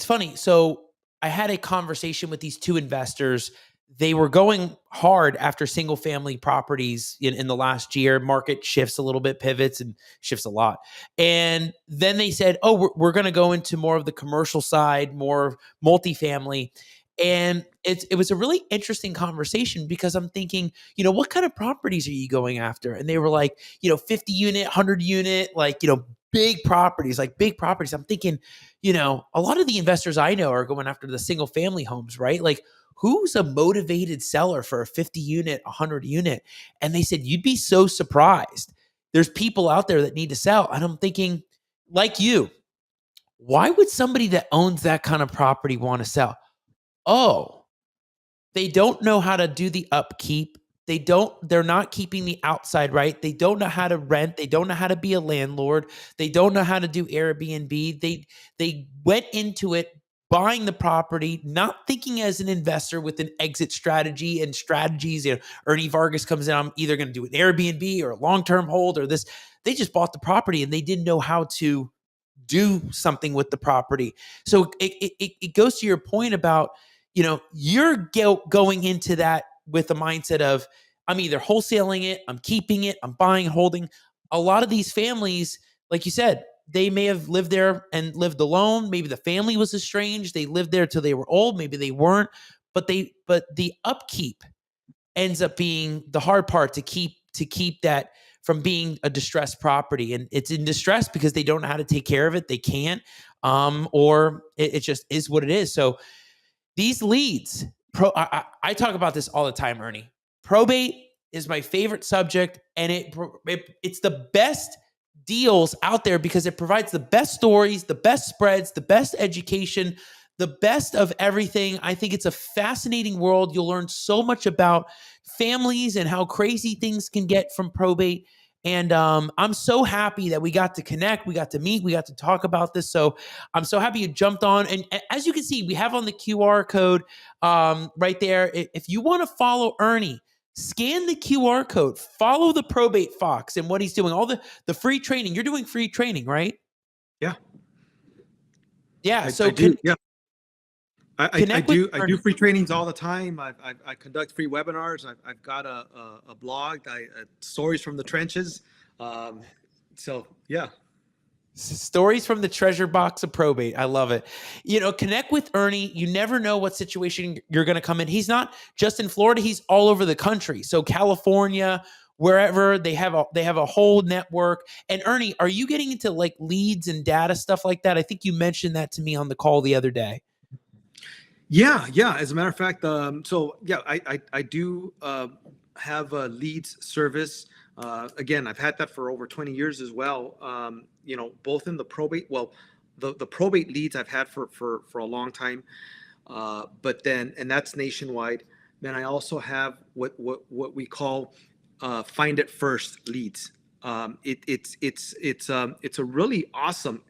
funny. So I had a conversation with these two investors. They were going hard after single family properties in the last year. Market shifts a little bit, pivots and shifts a lot. And then they said, oh, we're going to go into more of the commercial side, more multifamily. And it was a really interesting conversation because I'm thinking, what kind of properties are you going after? And they were like, 50 unit, 100 unit, like, big properties, like big properties. I'm thinking, a lot of the investors I know are going after the single family homes, right? Like, who's a motivated seller for a 50 unit, 100 unit? And they said, you'd be so surprised. There's people out there that need to sell. And I'm thinking, like you, why would somebody that owns that kind of property want to sell? Oh, they don't know how to do the upkeep. They're not keeping the outside right. They don't know how to rent. They don't know how to be a landlord. They don't know how to do Airbnb. They went into it buying the property, not thinking as an investor with an exit strategy and strategies. Ernie Vargas comes in, I'm either going to do an Airbnb or a long-term hold or this. They just bought the property and they didn't know how to do something with the property. So it goes to your point about, you're going into that with the mindset of, I'm either wholesaling it, I'm keeping it, I'm buying, holding. A lot of these families, like you said, they may have lived there and lived alone. Maybe the family was estranged. They lived there till they were old. Maybe they weren't, but the upkeep ends up being the hard part to keep that from being a distressed property. And it's in distress because they don't know how to take care of it. They can't, or it just is what it is. So these leads, I talk about this all the time, Ernie. Probate is my favorite subject, and it's the best deals out there because it provides the best stories, the best spreads, the best education, the best of everything. I think it's a fascinating world. You'll learn so much about families and how crazy things can get from probate. And I'm so happy that we got to connect, we got to meet, we got to talk about this. So I'm so happy you jumped on. And as you can see, we have on the QR code right there. If you want to follow Ernie, scan the QR code, follow the Probate Fox and what he's doing, all the free training. You're doing free training, right?
Yeah.
Yeah.
I do. Yeah. I do free trainings all the time. I conduct free webinars. I've got a blog, stories from the trenches. So yeah.
Stories from the treasure box of probate. I love it. Connect with Ernie. You never know what situation you're going to come in. He's not just in Florida. He's all over the country. So California, wherever they have a whole network. And Ernie, are you getting into like leads and data stuff like that? I think you mentioned that to me on the call the other day.
Yeah. As a matter of fact, so yeah, I do have a leads service. Again, I've had that for over 20 years as well. Both in the probate, the probate leads I've had for a long time. But then, and that's nationwide. Then I also have what we call find it first leads. It's a really awesome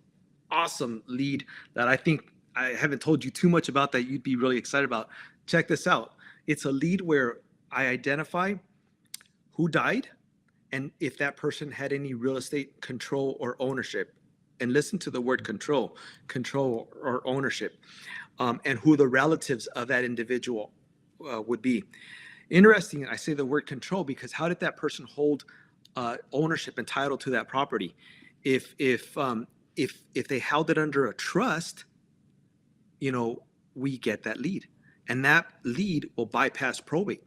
lead that I think I haven't told you too much about that you'd be really excited about. Check this out. It's a lead where I identify who died and if that person had any real estate control or ownership. And listen to the word control or ownership, and who the relatives of that individual would be. Interesting, I say the word control because how did that person hold ownership and title to that property? If they held it under a trust, we get that lead, and that lead will bypass probate.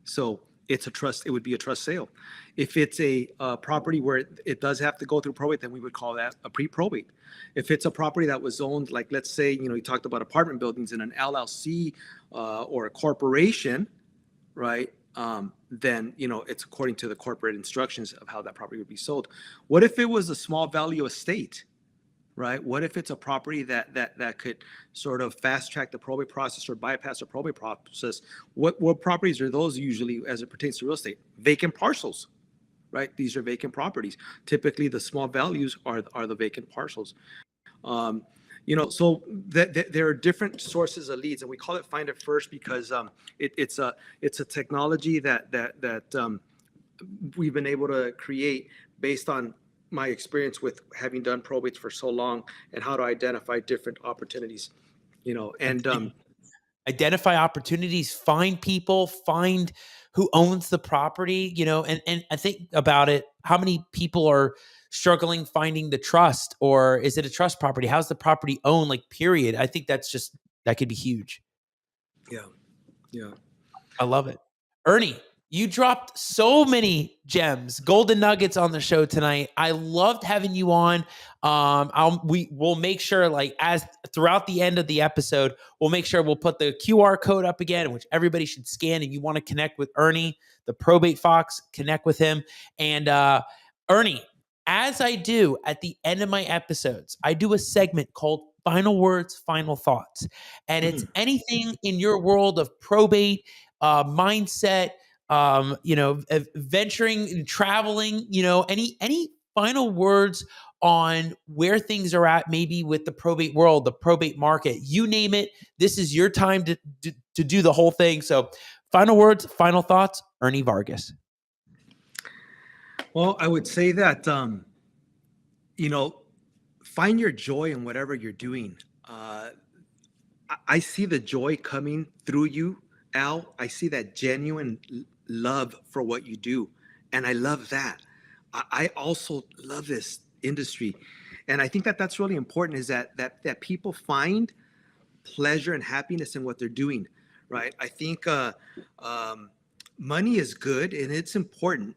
So it's a trust. It would be a trust sale. If it's a property where it does have to go through probate, then we would call that a pre-probate. If it's a property that was owned, like let's say, you talked about apartment buildings in an LLC or a corporation, right? Then it's according to the corporate instructions of how that property would be sold. What if it was a small value estate? Right? What if it's a property that could sort of fast track the probate process or bypass the probate process? What properties are those usually as it pertains to real estate? Vacant parcels, right? These are vacant properties. Typically, the small values are the vacant parcels. Um, so there are different sources of leads, and we call it Find It First because it's a technology that we've been able to create based on my experience with having done probates for so long and how to identify different opportunities. And
identify opportunities, find people, find who owns the property, and I think about it, how many people are struggling finding the trust, or is it a trust property? How's the property owned? Like, period. I think that could be huge.
yeah, yeah.
I love it. Ernie, you dropped so many gems, golden nuggets on the show tonight. I loved having you on. We'll make sure, like, as throughout the end of the episode, we'll make sure we'll put the QR code up again, which everybody should scan. And you want to connect with Ernie, the Probate Fox, connect with him. And Ernie, as I do at the end of my episodes, I do a segment called Final Words, Final Thoughts. And it's anything in your world of probate, mindset, venturing and traveling, any final words on where things are at, maybe with the probate world, the probate market, you name it. This is your time to do the whole thing. So final words, final thoughts, Ernie Vargas.
Well, I would say that, find your joy in whatever you're doing. I see the joy coming through you, Al. I see that genuine love for what you do. And I love that. I also love this industry. And I think that that's really important, is that people find pleasure and happiness in what they're doing, right? I think money is good and it's important,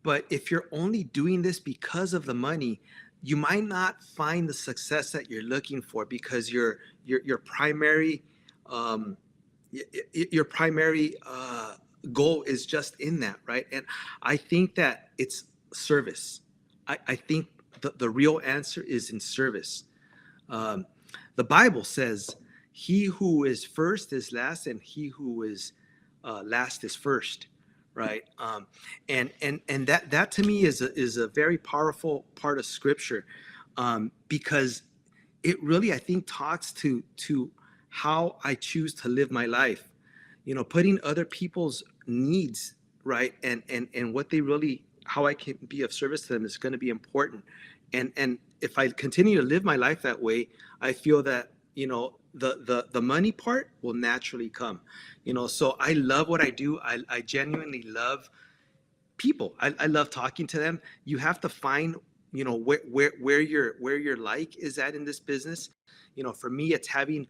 but if you're only doing this because of the money, you might not find the success that you're looking for, because your primary goal is just in that, right? And I think that it's service. I think the real answer is in service. The Bible says, "He who is first is last, and he who is last is first." Right, and that to me is a very powerful part of Scripture, because it really, I think, talks to how I choose to live my life. Putting other people's needs, right, and what they really, how I can be of service to them is going to be important. And if I continue to live my life that way, I feel that the money part will naturally come. So I love what I do. I genuinely love people. I love talking to them. You have to find where your like is at in this business. For me, it's having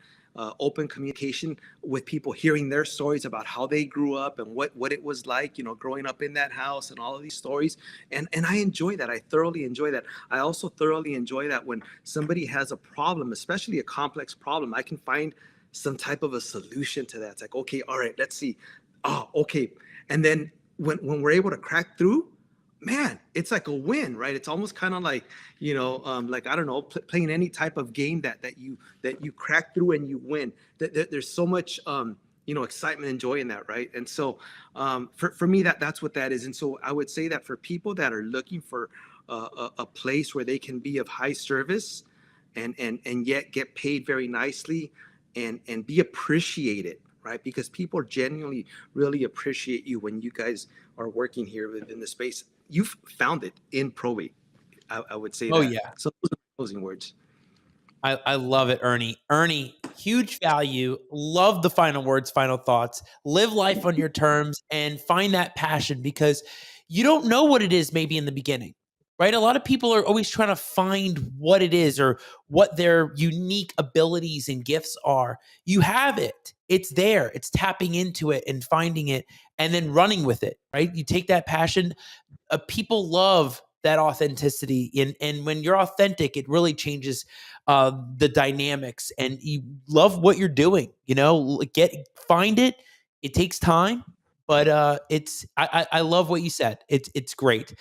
open communication with people, hearing their stories about how they grew up and what it was like, growing up in that house, and all of these stories. And I enjoy that. I thoroughly enjoy that. I also thoroughly enjoy that when somebody has a problem, especially a complex problem, I can find some type of a solution to that. It's like, okay, all right, let's see. Oh, okay. And then when we're able to crack through, man, it's like a win, right? It's almost kind of like, like, I don't know, playing any type of game that you crack through and you win. There's so much, excitement and joy in that, right? And so for me, that's what that is. And so I would say that for people that are looking for a place where they can be of high service and yet get paid very nicely and be appreciated, right? Because people genuinely really appreciate you when you guys are working here within the space. You've found it in probate, I would say.
Oh,
that.
yeah.
So those are closing words.
I love it, Ernie. Ernie, huge value. Love the final words, final thoughts. Live life on your terms and find that passion, because you don't know what it is maybe in the beginning, right? A lot of people are always trying to find what it is or what their unique abilities and gifts are. You have it. It's there. It's tapping into it and finding it and then running with it, right? You take that passion. People love that authenticity. And when you're authentic, it really changes the dynamics, and you love what you're doing, find it. It takes time, but I love what you said. It's great.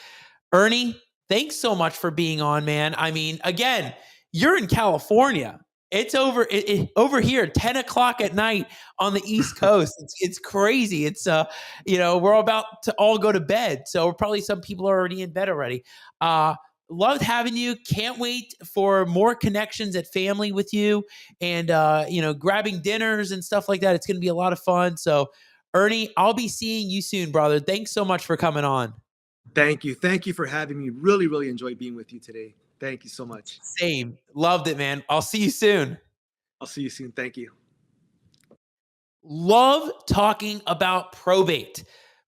Ernie, thanks so much for being on, man. I mean, again, you're in California It's over here, 10 o'clock at night on the East Coast. It's crazy. It's we're about to all go to bed. So probably some people are already in bed already. Loved having you. Can't wait for more connections at family with you and grabbing dinners and stuff like that. It's gonna be a lot of fun. So Ernie, I'll be seeing you soon, brother. Thanks so much for coming on.
Thank you. Thank you for having me. Really, really enjoyed being with you today. Thank you so much.
Same. Loved it, man. I'll see you soon.
I'll see you soon. Thank you.
Love talking about probate.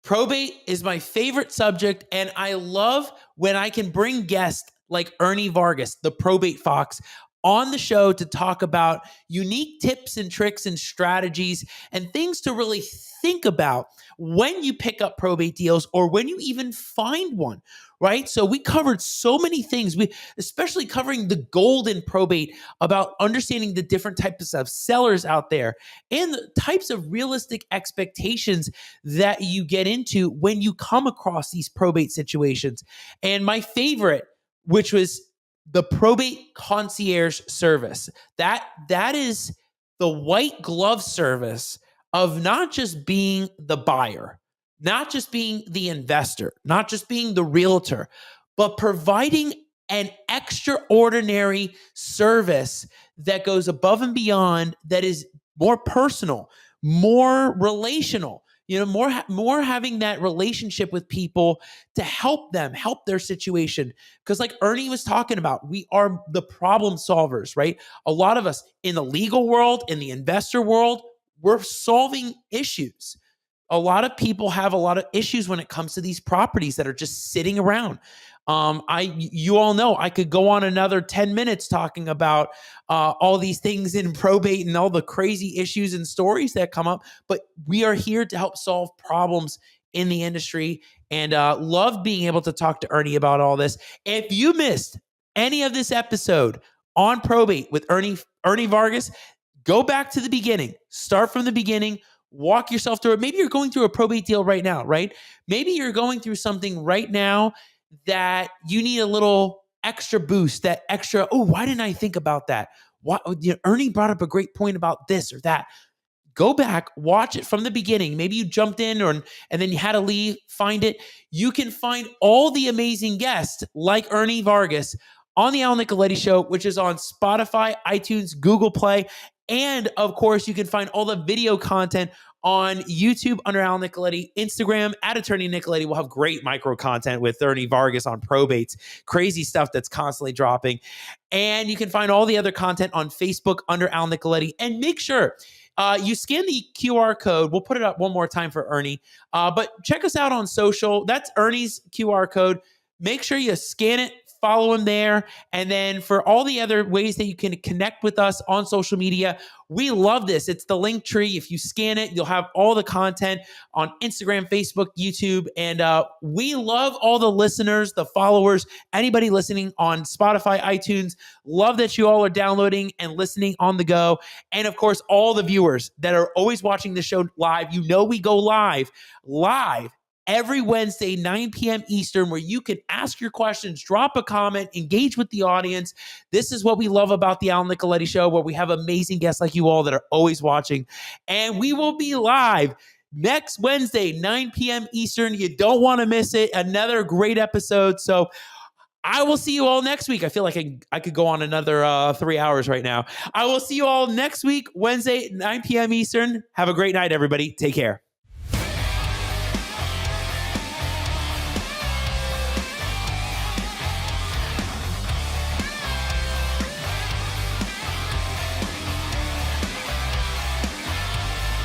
Probate is my favorite subject, and I love when I can bring guests like Ernie Vargas, the probate fox, on the show to talk about unique tips and tricks and strategies and things to really think about when you pick up probate deals or when you even find one, right? So we covered so many things. We especially covering the gold in probate about understanding the different types of sellers out there and the types of realistic expectations that you get into when you come across these probate situations. And my favorite, which was the probate concierge service. That is the white glove service of not just being the buyer, not just being the investor, not just being the realtor, but providing an extraordinary service that goes above and beyond, that is more personal, more relational, more having that relationship with people to help them, help their situation. Because like Ernie was talking about, we are the problem solvers, right? A lot of us in the legal world, in the investor world, we're solving issues. A lot of people have a lot of issues when it comes to these properties that are just sitting around. You all know I could go on another 10 minutes talking about all these things in probate and all the crazy issues and stories that come up, but we are here to help solve problems in the industry, and love being able to talk to Ernie about all this. If you missed any of this episode on probate with Ernie Vargas, go back to the beginning, start from the beginning, walk yourself through it. Maybe you're going through a probate deal right now, right? Maybe you're going through something right now that you need a little extra boost, that extra, oh, why didn't I think about that? Ernie brought up a great point about this or that. Go back, watch it from the beginning. Maybe you jumped in and then you had to leave, find it. You can find all the amazing guests like Ernie Vargas on the Al Nicoletti Show, which is on Spotify, iTunes, Google Play. And of course, you can find all the video content on YouTube under Al Nicoletti, Instagram at Attorney Nicoletti. We'll have great micro content with Ernie Vargas on probates, crazy stuff that's constantly dropping. And you can find all the other content on Facebook under Al Nicoletti. And make sure you scan the QR code. We'll put it up one more time for Ernie. But check us out on social. That's Ernie's QR code. Make sure you scan it, follow him there. And then for all the other ways that you can connect with us on social media, we love this. It's the link tree. If you scan it, you'll have all the content on Instagram, Facebook, YouTube. And we love all the listeners, the followers, anybody listening on Spotify, iTunes. Love that you all are downloading and listening on the go. And of course, all the viewers that are always watching the show live. We go live every Wednesday, 9 p.m. Eastern, where you can ask your questions, drop a comment, engage with the audience. This is what we love about the Al Nicoletti Show, where we have amazing guests like you all that are always watching. And we will be live next Wednesday, 9 p.m. Eastern. You don't want to miss it. Another great episode. So I will see you all next week. I feel like I could go on another 3 hours right now. I will see you all next week, Wednesday, 9 p.m. Eastern. Have a great night, everybody. Take care.